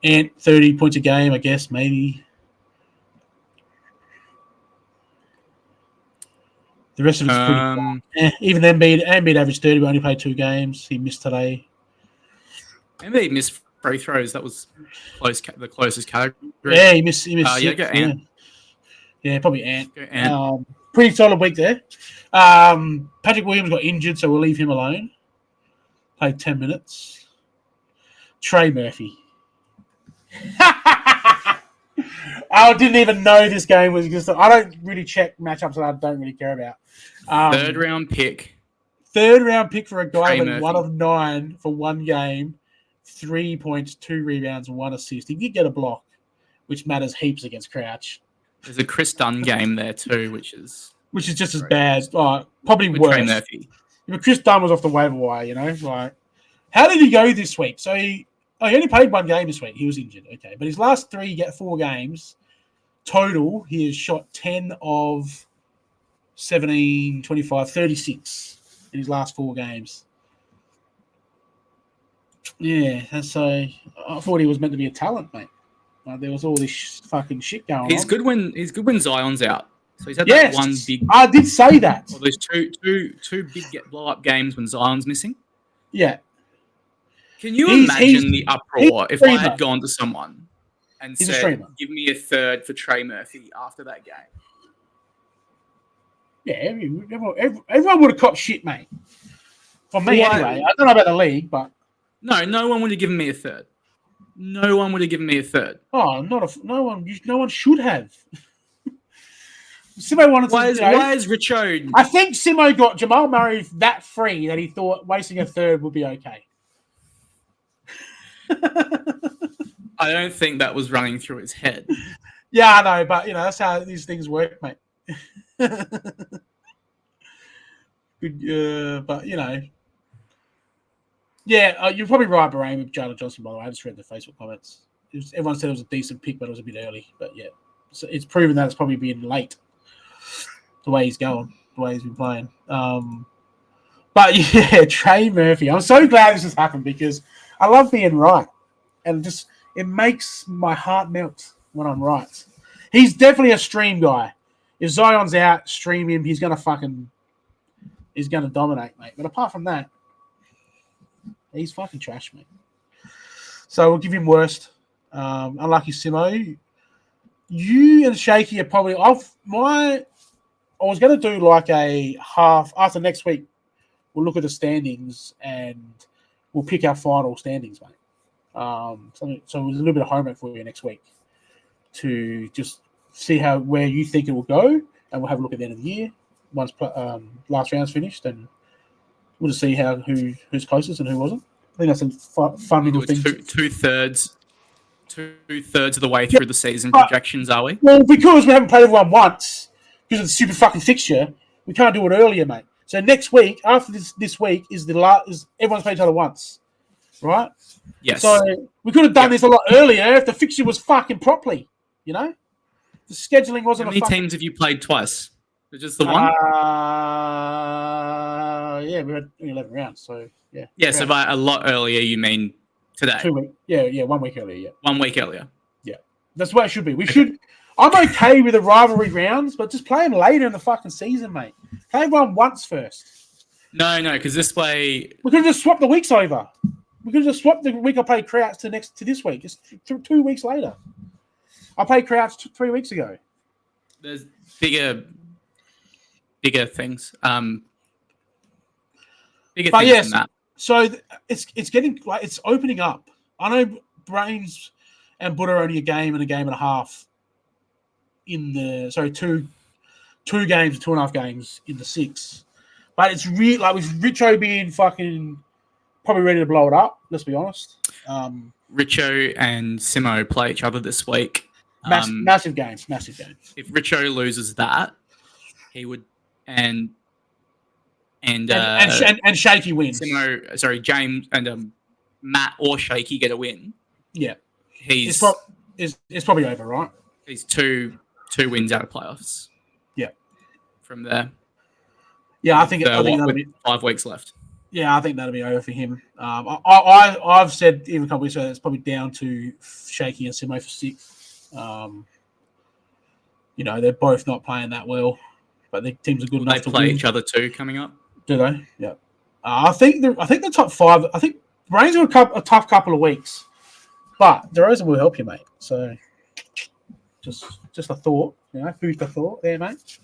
And 30 points a game, I guess, maybe. The rest of it's pretty even Embiid averaged 30, but only played 2 games. He missed today. Embiid missed free throws. That was the closest category. Yeah, he missed 6. Go Ant. Yeah, probably Ant. Go Ant. Pretty solid week there. Patrick Williams got injured, so we'll leave him alone. Played 10 minutes. Trey Murphy. I didn't even know this game was because I don't really check matchups that I don't really care about. Third round pick for a guy Trey with Murphy. 1 of 9 for 1 game, 3 points, 2 rebounds, 1 assist. He did get a block, which matters heaps against Crouch. There's a Chris Dunn game there too, which is just as bad. Probably worse. Trey Murphy. But Chris Dunn was off the waiver wire, you know. Like, how did he go this week? So he only played 1 game this week. He was injured, okay. But his last 4 games total, he has shot 10 of 17, 25, 36 in his last 4 games. Yeah, and so I thought he was meant to be a talent, mate. Like, there was all this fucking shit going on. He's good when Zion's out. So he's had that one big. I did say that. Well, there's two big blow up games when Zion's missing. Yeah. Can you imagine the uproar if I had gone to someone and said, "Give me a third for Trey Murphy" after that game? Yeah, everyone would have copped shit, mate. For me, anyway. I don't know about the league, but no one would have given me a third. No one would have given me a third. Oh, no one should have. Simo wanted to. Why is Richo? I think Simo got Jamal Murray that free that he thought wasting a third would be okay. I don't think that was running through his head. Yeah, I know, but that's how these things work, mate. Good, but yeah, you're probably right, Bahrain, with Jalen Johnson. By the way, I just read the Facebook comments. Everyone said it was a decent pick, but it was a bit early. But yeah, so it's proven that it's probably been late. The way he's going, the way he's been playing. But yeah, Trey Murphy. I'm so glad this has happened because I love being right, and it makes my heart melt when I'm right. He's definitely a stream guy. If Zion's out, stream him. He's gonna dominate, mate. But apart from that, he's fucking trash, mate. So we'll give him worst. Unlucky Simo. you and Shaky are probably off. I was going to do like a half after next week. We'll look at the standings and we'll pick our final standings, mate. So there's a little bit of homework for you next week to just see where you think it will go, and we'll have a look at the end of the year once last round's finished, and we'll just see who's closest and who wasn't. I think that's a fun little thing. Two-thirds of the way through the season projections, are we? Well, because we haven't played everyone once, because of the stupid fucking fixture, we can't do it earlier, mate. So next week, after this week, is everyone's played each other once, right? Yes. So we could have done this a lot earlier if the fixture was fucking properly, you know? The scheduling wasn't How many teams have you played twice? Just the one? Yeah, we had 11 rounds, so yeah. Yeah, so by a lot earlier, you mean today? 2 weeks. Yeah, 1 week earlier, yeah. 1 week earlier. Yeah. That's the way it should be. I'm okay with the rivalry rounds, but just play them later in the fucking season, mate. Play everyone once first. No, because this way... We could have just swapped the weeks over. We could have just swapped the week I played Crouch to this week. Just 2 weeks later. I played Crouch 3 weeks ago. There's bigger things. Bigger but things yes, than that. So it's getting like it's opening up. I know Brains and Buddha are only a game and a half in the two games, 2.5 games in the 6. But it's really like with Richo being fucking probably ready to blow it up. Let's be honest. Richo and Simo play each other this week. Massive game. If Richo loses that, he would and Shaky wins. James and Matt or Shaky get a win. Yeah, it's probably over, right? He's two wins out of playoffs. Yeah, from there. Yeah, I think that'll be 5 weeks left. Yeah, I think that'll be over for him. I've said even a couple weeks ago it's probably down to Shaky and Simo for 6. They're both not playing that well, but the teams are good enough to play win. each other too coming up. Do they? Yeah. I think the top 5. I think Brains are a tough couple of weeks, but DeRozan will help you, mate. So just a thought, food for thought there, mate.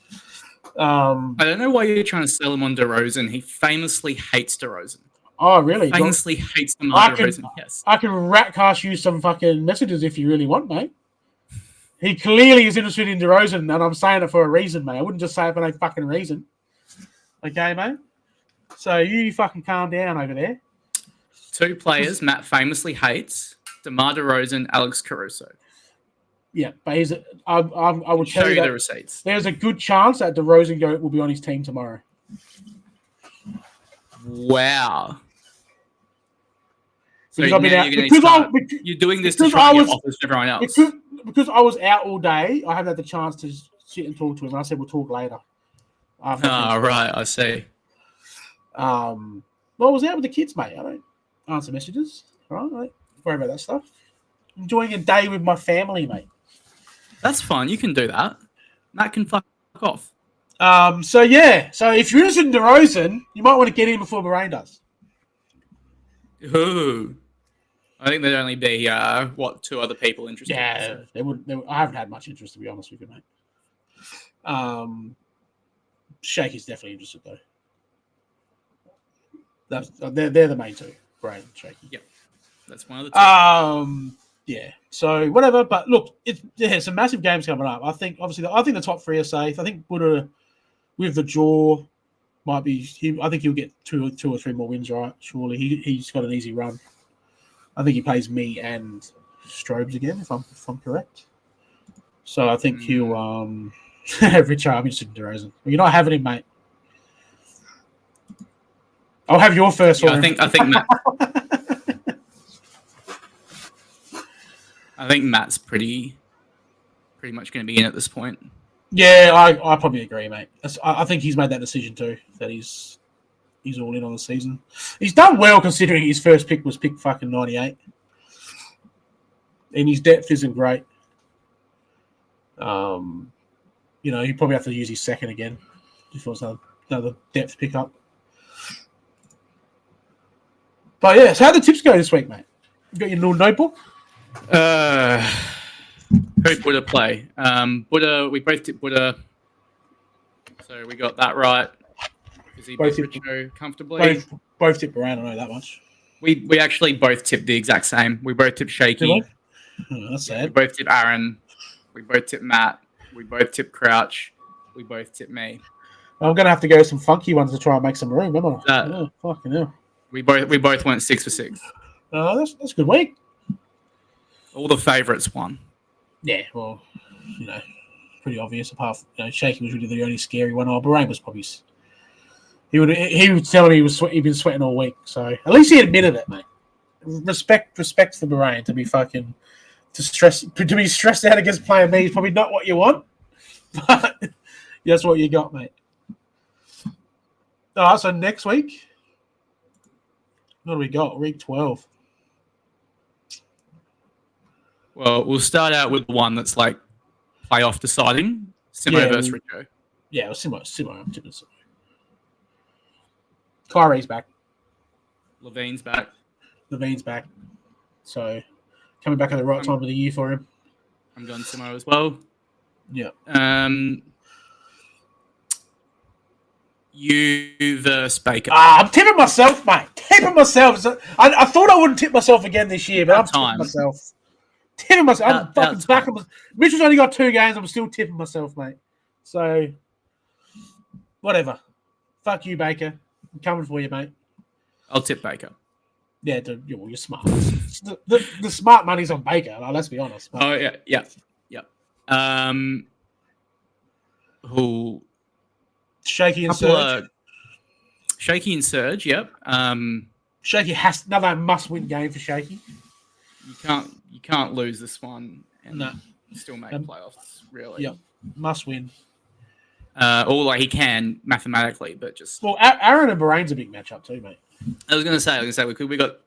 I don't know why you're trying to sell him on DeRozan. He famously hates DeRozan. Oh, really? Famously hates DeRozan. Yes. I can ratcast you some fucking messages if you really want, mate. He clearly is interested in DeRozan, and I'm saying it for a reason, mate. I wouldn't just say it for no fucking reason. Okay, mate? So you fucking calm down over there. 2 players Matt famously hates: DeMar DeRozan, Alex Caruso. Yeah, but I will show tell you that the receipts. There's a good chance that DeRozan will be on his team tomorrow. Wow. So because you're doing this to try and get offers to everyone else. Because I was out all day, I haven't had the chance to sit and talk to him. And I said we'll talk later. Right, I see. Well, I was out with the kids, mate. I don't answer messages. All right, I don't worry about that stuff. Enjoying a day with my family, mate. That's fine. You can do that. Matt can fuck off. So if you're interested in DeRozan, you might want to get in before Moraine does. Ooh. I think there'd only be 2 other people interested. Yeah, they would. I haven't had much interest, to be honest with you, mate. Shaky's definitely interested though. They're the main 2, Brain and Shaky. Yep, that's one of the 2. Yeah. So whatever, but look, some massive games coming up. I think the top 3 are safe. I think Buddha with the draw might be. I think he'll get 2 or 3 more wins, right? Surely he's got an easy run. I think he plays me and Strobes again, if I'm correct. So I think he'll Richard, I'm interested in DeRozan. You're not having him, mate. I'll have your first one. I think Matt. I think Matt's pretty much going to be in at this point. Yeah, I probably agree, mate. I think he's made that decision too. That he's all in on the season. He's done well considering his first pick was pick fucking 98, and his depth isn't great. He probably have to use his second again if he wants another depth pickup. But yeah, so how the tips go this week, mate? You got your little notebook? Who Buddha play? Buddha. We both tipped Buddha, so we got that right. Because he beat Richo comfortably. Both tipped around. I know that much. We actually both tipped the exact same. We both tipped Shaky. Oh, that's sad. We both tipped Aaron. We both tipped Matt. We both tipped Crouch. We both tipped me. I'm gonna have to go some funky ones to try and make some room. Am I? Oh, fucking hell. We both went 6 for 6. Oh, that's a good week. All the favourites won. Yeah, well, pretty obvious. Apart from Shaky was really the only scary one. Oh, Bahrain was probably. He would tell me he'd been sweating all week. So at least he admitted it, mate. Respect for Bahrain to be to be stressed out against playing me is probably not what you want, but that's what you got, mate. All right, so next week, what do we got? Week 12. Well, we'll start out with the one that's like playoff deciding. Simo versus Richo. Yeah, Simo. I'm tipping Simo. Kyrie's back. Levine's back. So coming back at the right time of the year for him. I'm going Simo as well. Yeah. You versus Baker. I'm tipping myself, mate. I thought I wouldn't tip myself again this year, but I'm tipping myself. I'm fucking back. Mitchell's only got 2 games. I'm still tipping myself, mate. So, whatever. Fuck you, Baker. I'm coming for you, mate. I'll tip Baker. Yeah, you're smart. the smart money's on Baker. Let's be honest. Mate. Oh yeah. Who? Shaky and Surge. Shaky and Surge. Yep. Shaky has another must-win game for Shaky. You can't lose this one and still make playoffs. Really. Yep. Must win. Or he can mathematically, but just Aaron and Bahrain's a big matchup too, mate. I was going to say we got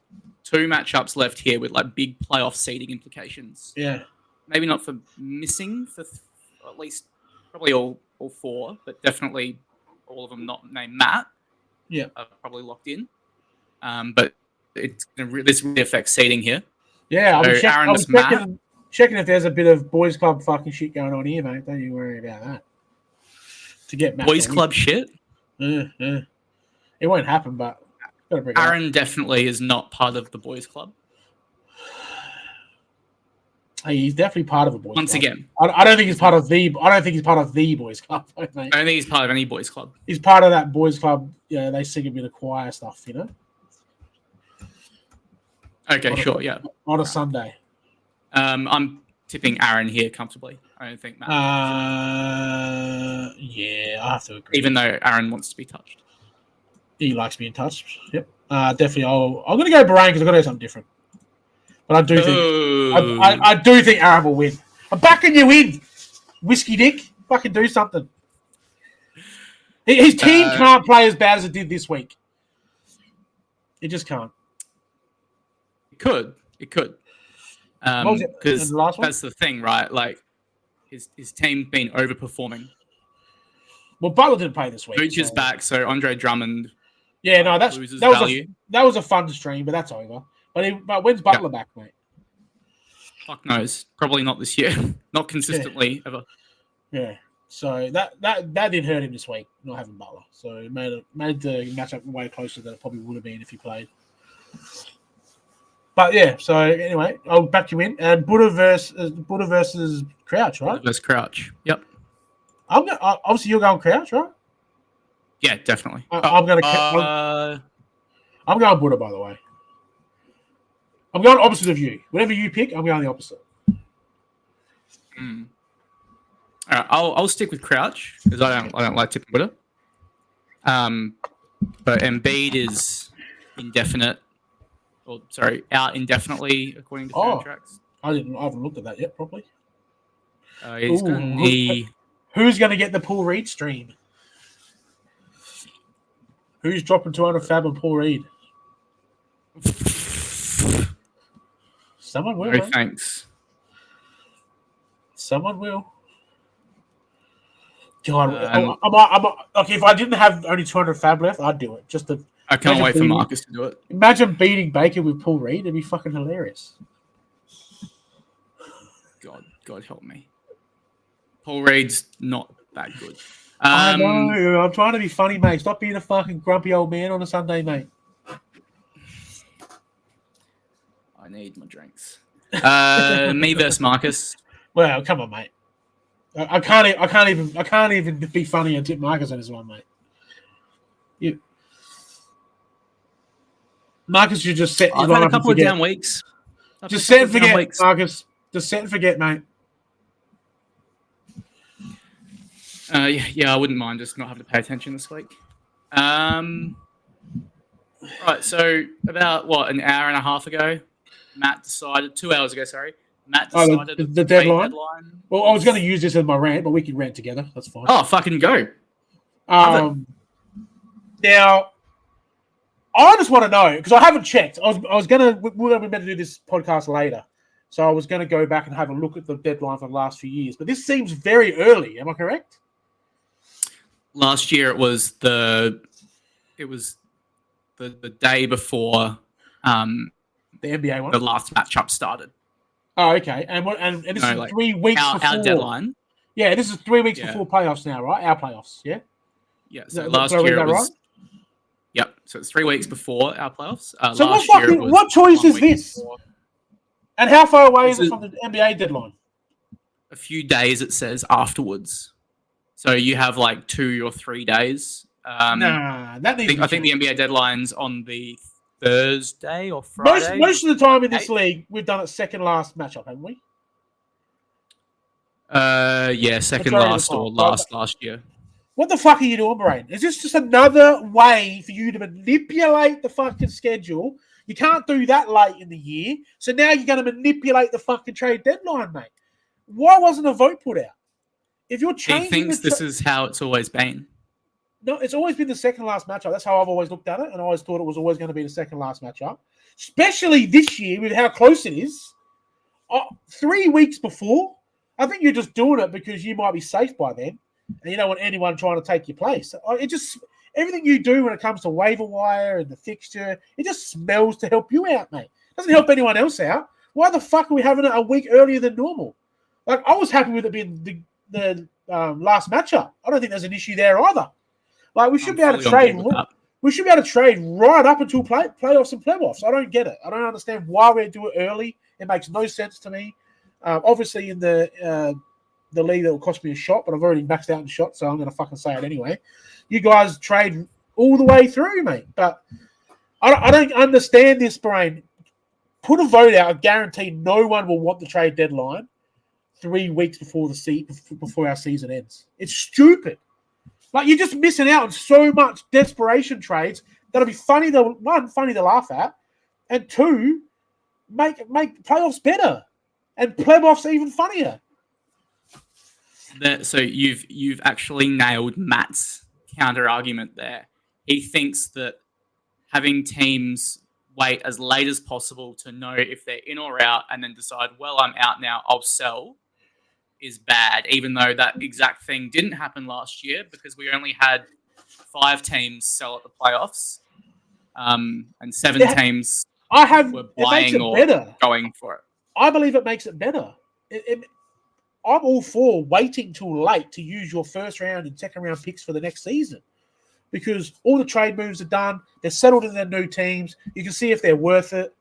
2 matchups left here with like big playoff seeding implications. Yeah. Maybe not for missing for at least probably all 4, but definitely all of them not named Matt. Yeah. Are probably locked in. But this really affects seeding here. Yeah, so I'm checking if there's a bit of boys club fucking shit going on here, mate. Don't you worry about that. To get Matt boys club shit? It won't happen, but Aaron definitely is not part of the boys club. Hey, he's definitely part of the boys Once club. Again. I don't think he's part of the boys club, mate. I don't think he's part of any boys club. He's part of that boys club, they sing a bit of choir stuff, Okay, sure, yeah. On a Sunday. I'm tipping Aaron here comfortably. I don't think Matt. Yeah, I have to agree. Even though Aaron wants to be touched. He likes being touched. Yep. Definitely. I'm going to go Bahrain because I've got to do something different. But I do think I do think Aaron will win. I'm backing you in, Whiskey Dick. Fucking do something. His team can't play as bad as it did this week. It just can't. It could. Because that's the thing, right? Like his team's been overperforming. Well, Butler didn't play this week. Vooch is back, so Andre Drummond. Yeah, no, that was a fun stream, but that's over. But when's Butler back, mate? Fuck knows. Probably not this year. Not consistently ever. Yeah. So that did hurt him this week, not having Butler. So it made the matchup way closer than it probably would have been if he played. But yeah, so anyway, I'll back you in. And Buddha versus Crouch, right? Buddha versus Crouch. Yep. Obviously, you're going Crouch, right? Yeah, definitely. I'm going Buddha, by the way. I'm going opposite of you. Whatever you pick, I'm going the opposite. All right, I'll stick with Crouch because I don't like tipping Buddha. But Embiid is indefinite. Out indefinitely according to contracts. I haven't looked at that yet properly. He's going to need. Who's going to get the Paul Reed stream? Who's dropping 200 fab on Paul Reed? Someone will. No thanks. Someone will. God, I'm okay. If I didn't have only 200 fab left, I'd do it. I can't wait for Marcus to do it. Imagine beating Baker with Paul Reed. It'd be fucking hilarious. God help me. Paul Reed's not that good. I know. I'm trying to be funny, mate. Stop being a fucking grumpy old man on a Sunday, mate. I need my drinks. Me versus Marcus. Well, come on, mate. I can't even be funny and tip Marcus on this one, mate. Marcus, you just set. I've had a couple of down weeks. Just set and forget, Marcus. Just set and forget, mate. Yeah, I wouldn't mind just not having to pay attention this week. Right, so about an hour and a half ago, 2 hours ago, sorry. Matt decided the deadline. Well, I was going to use this as my rant, but we can rant together. That's fine. Oh, fucking go. Now, I just want to know, because I haven't checked. We were meant to do this podcast later. So I was going to go back and have a look at the deadline for the last few years. But this seems very early. Am I correct? Last year it was the day before the NBA one. The last matchup started. Oh, okay. And this is 3 weeks before our deadline. Yeah, this is 3 weeks before playoffs now, right? Our playoffs, yeah? Yeah, so last year it was... Right? Yep, so it's 3 weeks before our playoffs. So what choice is this? Before. And how far away is it from the NBA deadline? A few days, it says, afterwards. So you have 2 or 3 days. That needs I think the NBA deadline's on the Thursday or Friday. Most of the time in this league, we've done it second last matchup, haven't we? Yeah, second last or last year. What the fuck are you doing, Brain? Is this just another way for you to manipulate the fucking schedule? You can't do that late in the year. So now you're going to manipulate the fucking trade deadline, mate. Why wasn't a vote put out? If you're changing... He thinks this is how it's always been. No, it's always been the second last matchup. That's how I've always looked at it, and I always thought it was always going to be the second last matchup. Especially this year with how close it is. 3 weeks before, I think you're just doing it because you might be safe by then, and you don't want anyone trying to take your place. Everything you do when it comes to waiver wire and the fixture, it just smells to help you out, mate. It doesn't help anyone else out. Why the fuck are we having it a week earlier than normal? I was happy with it being the last matchup. I don't think there's an issue there either. We should be able to trade. We should be able to trade right up until playoffs and playoffs. I don't get it. I don't understand why we do it early. It makes no sense to me. Obviously, in the league, that will cost me a shot, but I've already maxed out in shots, so I'm going to fucking say it anyway. You guys trade all the way through, mate. But I don't understand this, Brain. Put a vote out. I guarantee no one will want the trade deadline 3 weeks before our season ends. It's stupid. You're just missing out on so much desperation trades that'll be funny to laugh at, and two, make playoffs better and playoffs even funnier. So you've actually nailed Matt's counter argument there. He thinks that having teams wait as late as possible to know if they're in or out and then decide, well, I'm out now, I'll sell, is bad, even though that exact thing didn't happen last year because we only had 5 teams sell at the playoffs, and 7 teams were buying or going for it. I believe it makes it better. I'm all for waiting till late to use your first round and second round picks for the next season because all the trade moves are done. They're settled in their new teams. You can see if they're worth it,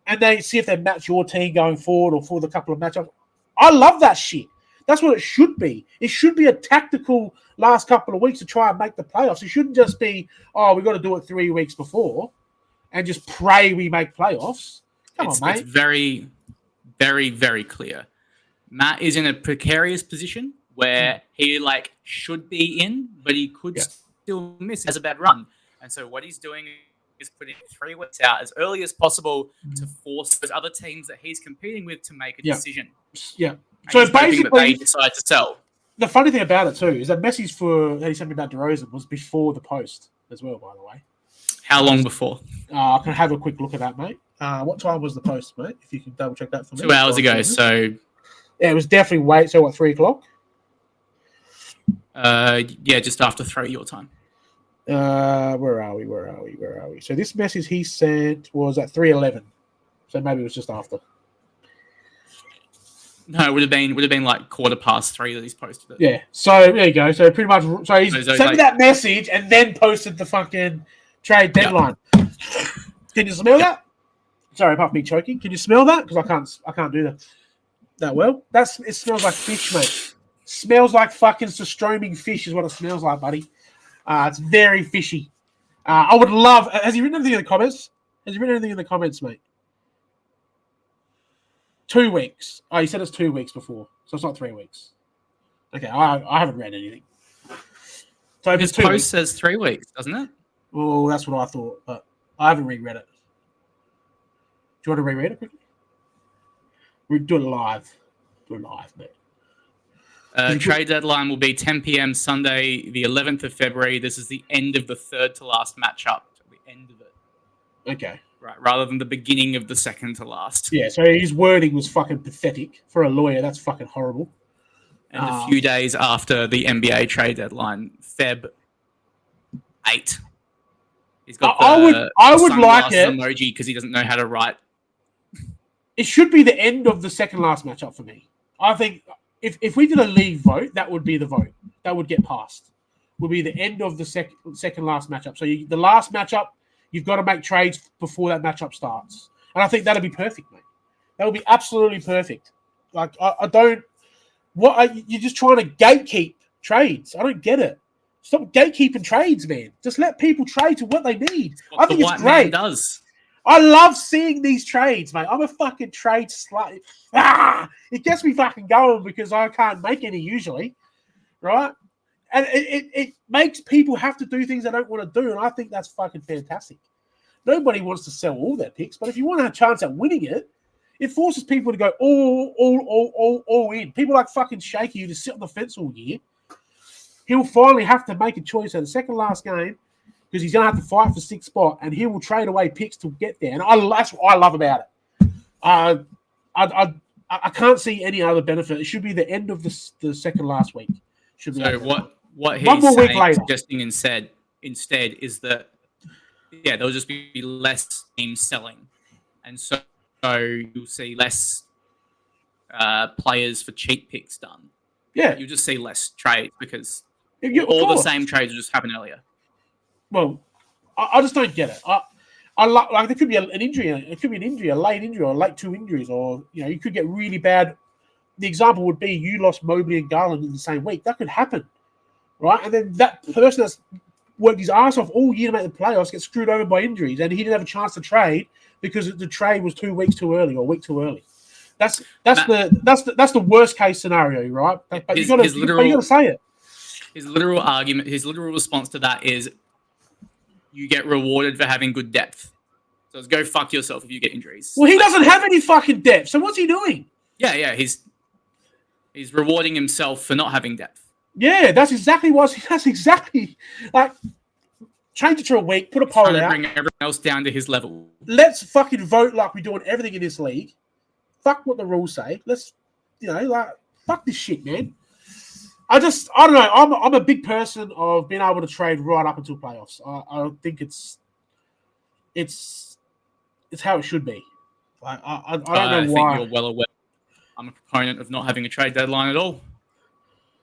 and they see if they match your team going forward or for the couple of matchups. I love that shit. That's what it should be. It should be a tactical last couple of weeks to try and make the playoffs. It shouldn't just be, we've got to do it 3 weeks before and just pray we make playoffs. Come on, mate. It's very, very, very clear. Matt is in a precarious position where he should be in, but he could still miss. He has a bad run. And so what he's doing is putting 3 weeks out as early as possible to force those other teams that he's competing with to make a decision. Yeah. So basically, they decide to sell. The funny thing about it too is that message that he sent me about DeRozan was before the post as well. By the way, how long before? I can have a quick look at that, mate. What time was the post, mate? If you can double check that for me. 2 hours ago. So yeah, it was definitely late. So what? 3 o'clock? Yeah, just after 3 your time. Where are we? So this message he sent was at 3:11. So maybe it was just after. No, it would have been like 3:15 that he's posted it. Yeah. So there you go. So pretty much. So he's sent me that message and then posted the fucking trade deadline. Yep. Can you smell that? Sorry, apart from me choking. Can you smell that? Because I can't do that well. It smells like fish, mate. Smells like fucking surstroming fish is what it smells like, buddy. It's very fishy. I would love. Has he written anything in the comments? Mate? 2 weeks. Oh, he said it's 2 weeks before, so it's not 3 weeks. Okay, I haven't read anything. So his post says 3 weeks, doesn't it? Oh, that's what I thought, but I haven't reread it. Do you want to reread it quickly? We do it live. Mate. Trade deadline will be 10 p.m. Sunday, the 11th of February. This is the end of the third to last matchup. The end of it. Okay. Right, rather than the beginning of the second to last. Yeah, so his wording was fucking pathetic. For a lawyer, that's fucking horrible. And a few days after the NBA trade deadline, Feb 8. He's got I would like it emoji because he doesn't know how to write. It should be the end of the second last matchup for me. I think if we did a league vote, that would be the vote. That would get passed. Would be the end of the second last matchup. So the last matchup, you've got to make trades before that matchup starts. And I think that'd be perfect, mate. That would be absolutely perfect. Like, I don't... you're just trying to gatekeep trades. I don't get it. Stop gatekeeping trades, man. Just let people trade to what they need. I think it's great. Man does. I love seeing these trades, mate. I'm a fucking trade slut. It gets me fucking going because I can't make any usually, right? And it makes people have to do things they don't want to do, and I think that's fucking fantastic. Nobody wants to sell all their picks, but if you want to have a chance at winning it, it forces people to go all in. People like fucking Shaky who just sit on the fence all year. He'll finally have to make a choice at the second last game because he's going to have to fight for sixth spot, and he will trade away picks to get there. And that's what I love about it. I can't see any other benefit. It should be the end of the second last week. Should be so what he's saying, suggesting instead is that there'll just be less teams selling, and so you'll see less players for cheap picks done. Yeah, you'll just see less trades because all the same trades will just happen earlier. Well, I just don't get it. I like there could be an injury. It could be an injury, a late injury, or late 2 injuries, or you could get really bad. The example would be you lost Mobley and Garland in the same week. That could happen, right? And then that person that's worked his ass off all year to make the playoffs gets screwed over by injuries, and he didn't have a chance to trade because the trade was 2 weeks too early or a week too early. That's the worst case scenario, right? But you got to say it. His literal argument, his literal response to that is, you get rewarded for having good depth. So go fuck yourself if you get injuries. Well, he doesn't have any fucking depth. So what's he doing? Yeah. He's rewarding himself for not having depth. Yeah, that's exactly like change it to a week, put a poll out. Bring everyone else down to his level. Let's fucking vote like we're doing everything in this league. Fuck what the rules say. Let's, fuck this shit, man. I don't know. I'm a big person of being able to trade right up until playoffs. I think it's how it should be. Like, I don't know why. I think you're well aware. I'm a proponent of not having a trade deadline at all.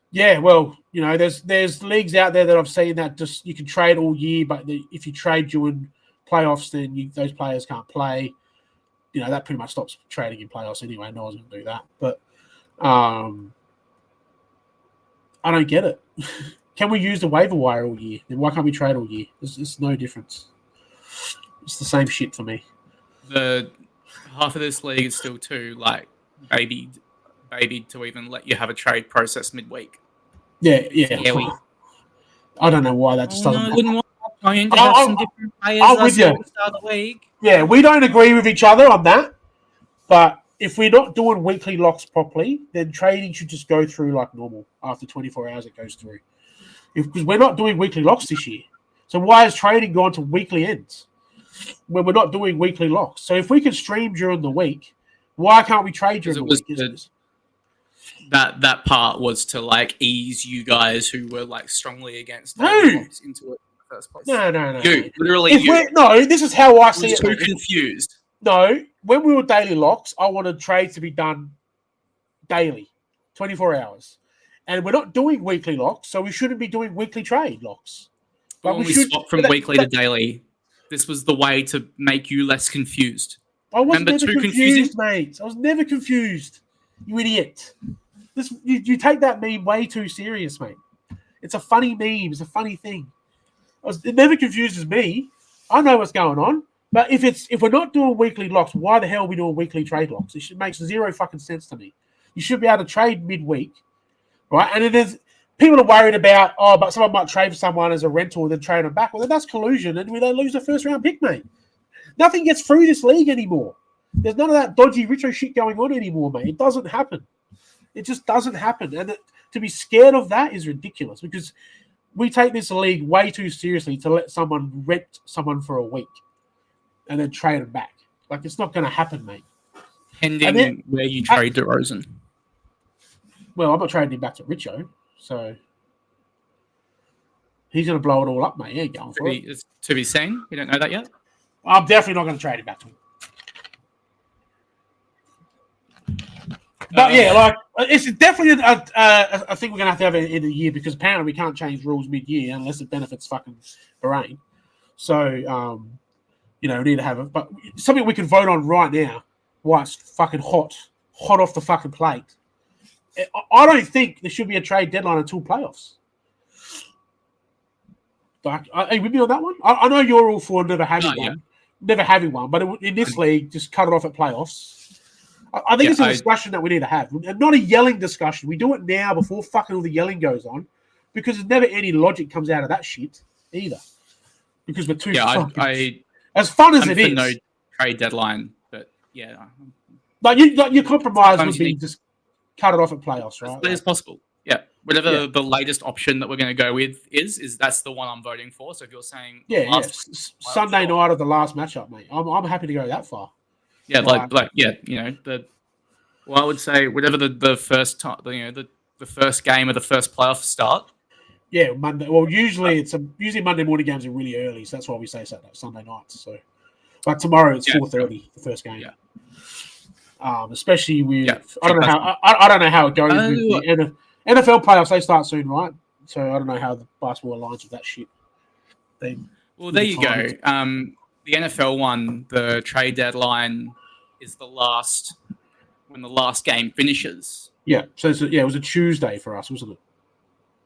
Yeah, well, there's leagues out there that I've seen that just you can trade all year, but if you trade during playoffs, then those players can't play. That pretty much stops trading in playoffs anyway. No one's going to do that. But I don't get it. Can we use the waiver wire all year? Then why can't we trade all year? There's no difference. It's the same shit for me. The half of this league is still too babied to even let you have a trade process midweek. Yeah. I don't know why that just doesn't. I wouldn't want to have some different players with you. At the start of the league. Yeah, we don't agree with each other on that, but if we're not doing weekly locks properly, then trading should just go through like normal. After 24 hours, it goes through. Because we're not doing weekly locks this year. So why has trading gone to weekly ends when we're not doing weekly locks? So if we can stream during the week, why can't we trade during the week? That part was to ease you guys who were strongly against locks into it in the first place. No. You, literally you. No, this is how I see it. Confused. No, when we were daily locks, I wanted trades to be done daily, 24 hours. And we're not doing weekly locks, so we shouldn't be doing weekly trade locks. But when we swapped from weekly to daily, this was the way to make you less confused. I was Remember never too confused, confusing? mate. I was never confused. You idiot. You take that meme way too serious, mate. It's a funny meme. It's a funny thing. It never confuses me. I know what's going on. But if we're not doing weekly locks, why the hell are we doing weekly trade locks? It makes zero fucking sense to me. You should be able to trade midweek, right? And then there's people are worried about, but someone might trade for someone as a rental and then trade them back. Well, then that's collusion, and we don't lose the first round pick, mate. Nothing gets through this league anymore. There's none of that dodgy Richo shit going on anymore, mate. It doesn't happen. It just doesn't happen. And to be scared of that is ridiculous because we take this league way too seriously to let someone rent someone for a week and then trade them back. Like, it's not going to happen, mate. Pending where you trade DeRozan. Well, I'm not trading him back to Richo, so he's going to blow it all up, mate. Yeah, going for it. It's to be seen. We don't know that yet. I'm definitely not going to trade him back to him. But yeah, like it's definitely a thing we're going to have in a year because apparently we can't change rules mid-year unless it benefits fucking Bahrain. So, we need to have it. But something we can vote on right now while it's fucking hot off the fucking plate. I don't think there should be a trade deadline until playoffs. Like, are you with me on that one? I know you're all for never having one, but in this league, just cut it off at playoffs. I think it's a discussion that we need to have, and not a yelling discussion. We do it now before fucking all the yelling goes on, because there's never any logic comes out of that shit either. Because we're too fucking... as fun as it is, no trade deadline, but yeah, your compromise would be just cut it off at playoffs, right? As late as possible. Yeah, whatever the latest option that we're going to go with is that's the one I'm voting for. So if you're saying Sunday night of the last matchup, mate, I'm happy to go that far. Yeah, I would say whatever the first time, the first game of the first playoff start. Yeah, Monday. Well, usually Monday morning games are really early, so that's why we say Sunday nights. So, like tomorrow, it's 4:30, the first game. Yeah. Especially with I don't know how it goes with the NFL playoffs. They start soon, right? So I don't know how the basketball aligns with that shit. Well, there you go. The NFL one, the trade deadline is when the last game finishes. Yeah. So it was a Tuesday for us, wasn't it?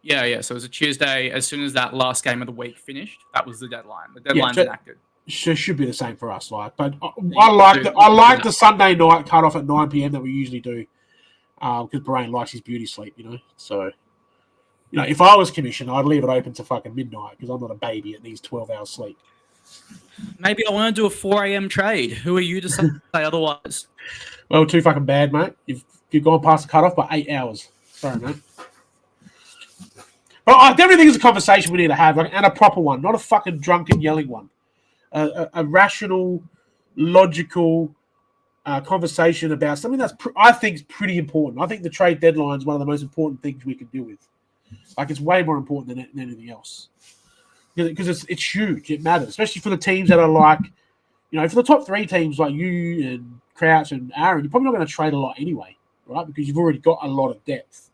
Yeah. So it was a Tuesday. As soon as that last game of the week finished, that was the deadline. The deadline's enacted. Should be the same for us, but I like the Sunday night cut off at 9 p.m. that we usually do, because Bahrain likes his beauty sleep, So, if I was commissioned, I'd leave it open to fucking midnight because I'm not a baby that needs 12 hours sleep. Maybe I want to do a 4 a.m. trade. Who are you to say otherwise? Well, too fucking bad, mate. You've gone past the cutoff by 8 hours. Sorry, mate. But I definitely think it's a conversation we need to have, and a proper one, not a fucking drunken yelling one. A rational, logical conversation about something that's I think is pretty important. I think the trade deadline is one of the most important things we can deal with. Like, it's way more important than anything else. Because it's huge. It matters, especially for the teams that are like, for the top three teams like you and Crouch and Aaron, you're probably not going to trade a lot anyway, right? Because you've already got a lot of depth.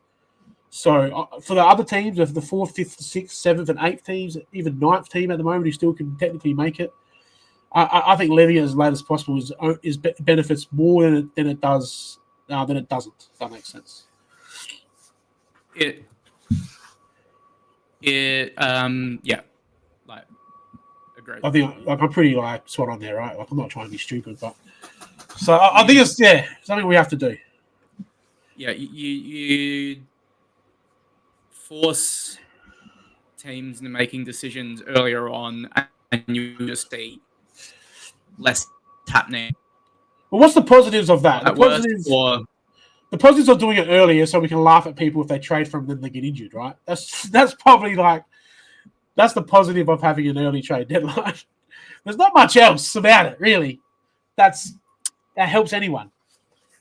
So for the other teams, of the 4th, 5th, 6th, 7th, and 8th teams, even 9th team at the moment who still can technically make it, I think leaving it as late as possible is benefits more than it does than it doesn't. If that makes sense. Agreed. I think I'm pretty spot on there, right? I'm not trying to be stupid, but so I think it's something we have to do. Yeah, you force teams into making decisions earlier on, and you just see less happening. Well, what's the positives of that? The positives of doing it earlier, so we can laugh at people if they trade from them, they get injured, right? That's probably that's the positive of having an early trade deadline. There's not much else about it, really. That helps anyone.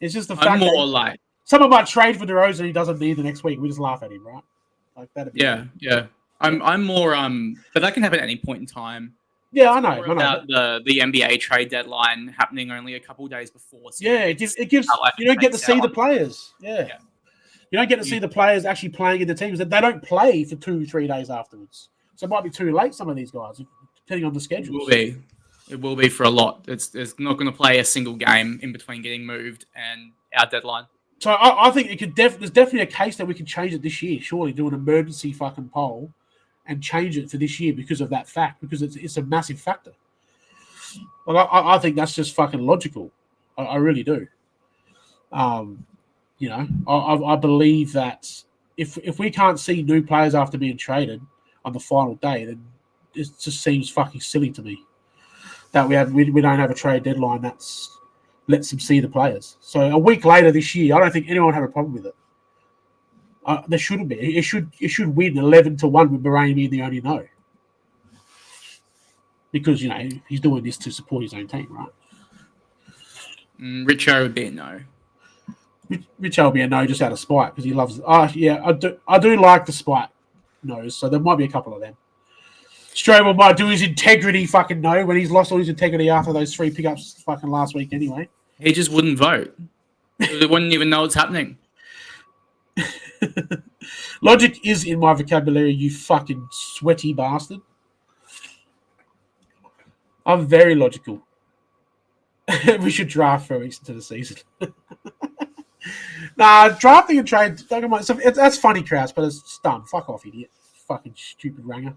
It's just the fact that someone might trade for DeRozan he doesn't need the next week. We just laugh at him, right? Like that'd be yeah. I'm more but that can happen at any point in time. Yeah, I know. More about the NBA trade deadline happening only a couple of days before. So it gives you don't get to see the players. Yeah. You don't get to see the players actually playing in the teams. They don't play for 2-3 days afterwards. So it might be too late, some of these guys, depending on the schedule. It will be for a lot. It's not going to play a single game in between getting moved and our deadline. So I think there's definitely a case that we can change it this year. Surely do an emergency fucking poll and change it for this year because of that fact, because it's a massive factor. Like I think that's just fucking logical. I really do. You know, I believe that if we can't see new players after being traded on the final day, then it just seems fucking silly to me that we don't have a trade deadline that's lets them see the players. So a week later this year, I don't think anyone would have a problem with it. There shouldn't be. It should win 11-1 with Bahrain being the only no, because you know he's doing this to support his own team, right? Richo would be a no. Richo will be a no just out of spite because he loves. Yeah, I do like the spite no's, so there might be a couple of them. Strobel might do his integrity fucking no when he's lost all his integrity after those 3 pickups fucking last week anyway. He just wouldn't vote. He wouldn't even know what's happening. Logic is in my vocabulary, you fucking sweaty bastard. I'm very logical. We should draft for weeks into the season. Nah, drafting and trade, don't mind. That's funny, Kraus, but it's dumb. Fuck off, idiot. Fucking stupid ranger.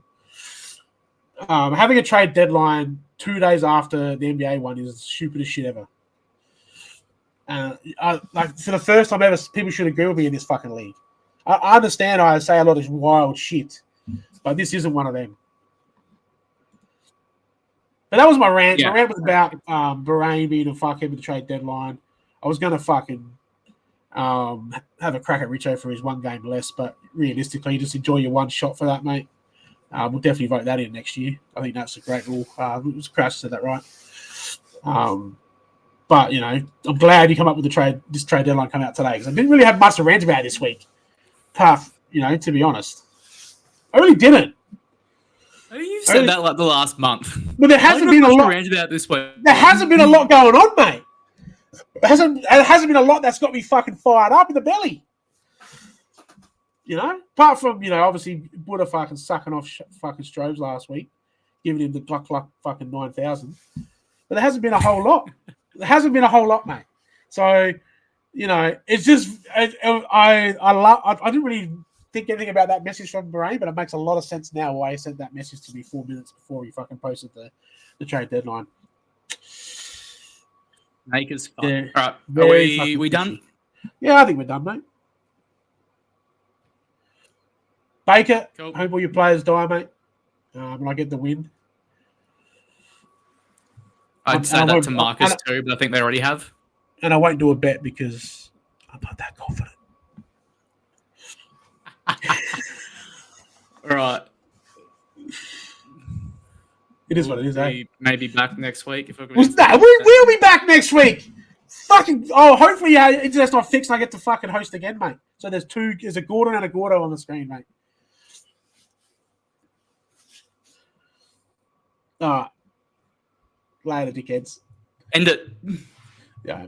Having a trade deadline 2 days after the NBA one is the stupidest shit ever. Like for the first time ever, people should agree with me in this fucking league. I understand I say a lot of wild shit, but this isn't one of them. But that was my rant. Yeah. My rant was about Bahrain being a fuckhead with the trade deadline. I was going to fucking have a crack at Richo for his 1 game less, but realistically, just enjoy your one shot for that, mate. We'll definitely vote that in next year. I think that's a great rule. It was Crash said that right. But, you know, I'm glad you come up with this trade deadline come out today because I didn't really have much to rant about this week. Tough, you know, to be honest. I really didn't. You've said that like the last month. But there hasn't been a lot. About this week. There hasn't been a lot going on, mate. It hasn't been a lot that's got me fucking fired up in the belly. You know? Apart from, you know, obviously Buddha fucking sucking off fucking Strobes last week, giving him the cluck fucking 9,000. But there hasn't been a whole lot. There hasn't been a whole lot, mate. So, you know, it's just I didn't really think anything about that message from Bahrain, but it makes a lot of sense now why he sent that message to me 4 minutes before he fucking posted the trade deadline. Makers fun. Yeah, all right, are we done? Yeah, I think we're done, mate. Baker, cool. Hope all your players die, mate. And I get the win. I'd say that to Marcus too, but I think they already have. And I won't do a bet because I'm not that confident. All right. It is what it is, eh? Maybe back next week. If we'll be back next week. Fucking hopefully internet's not fixed and I get to fucking host again, mate. So there's a Gordon and a Gordo on the screen, mate. All right. Later, dickheads. End it. Yeah.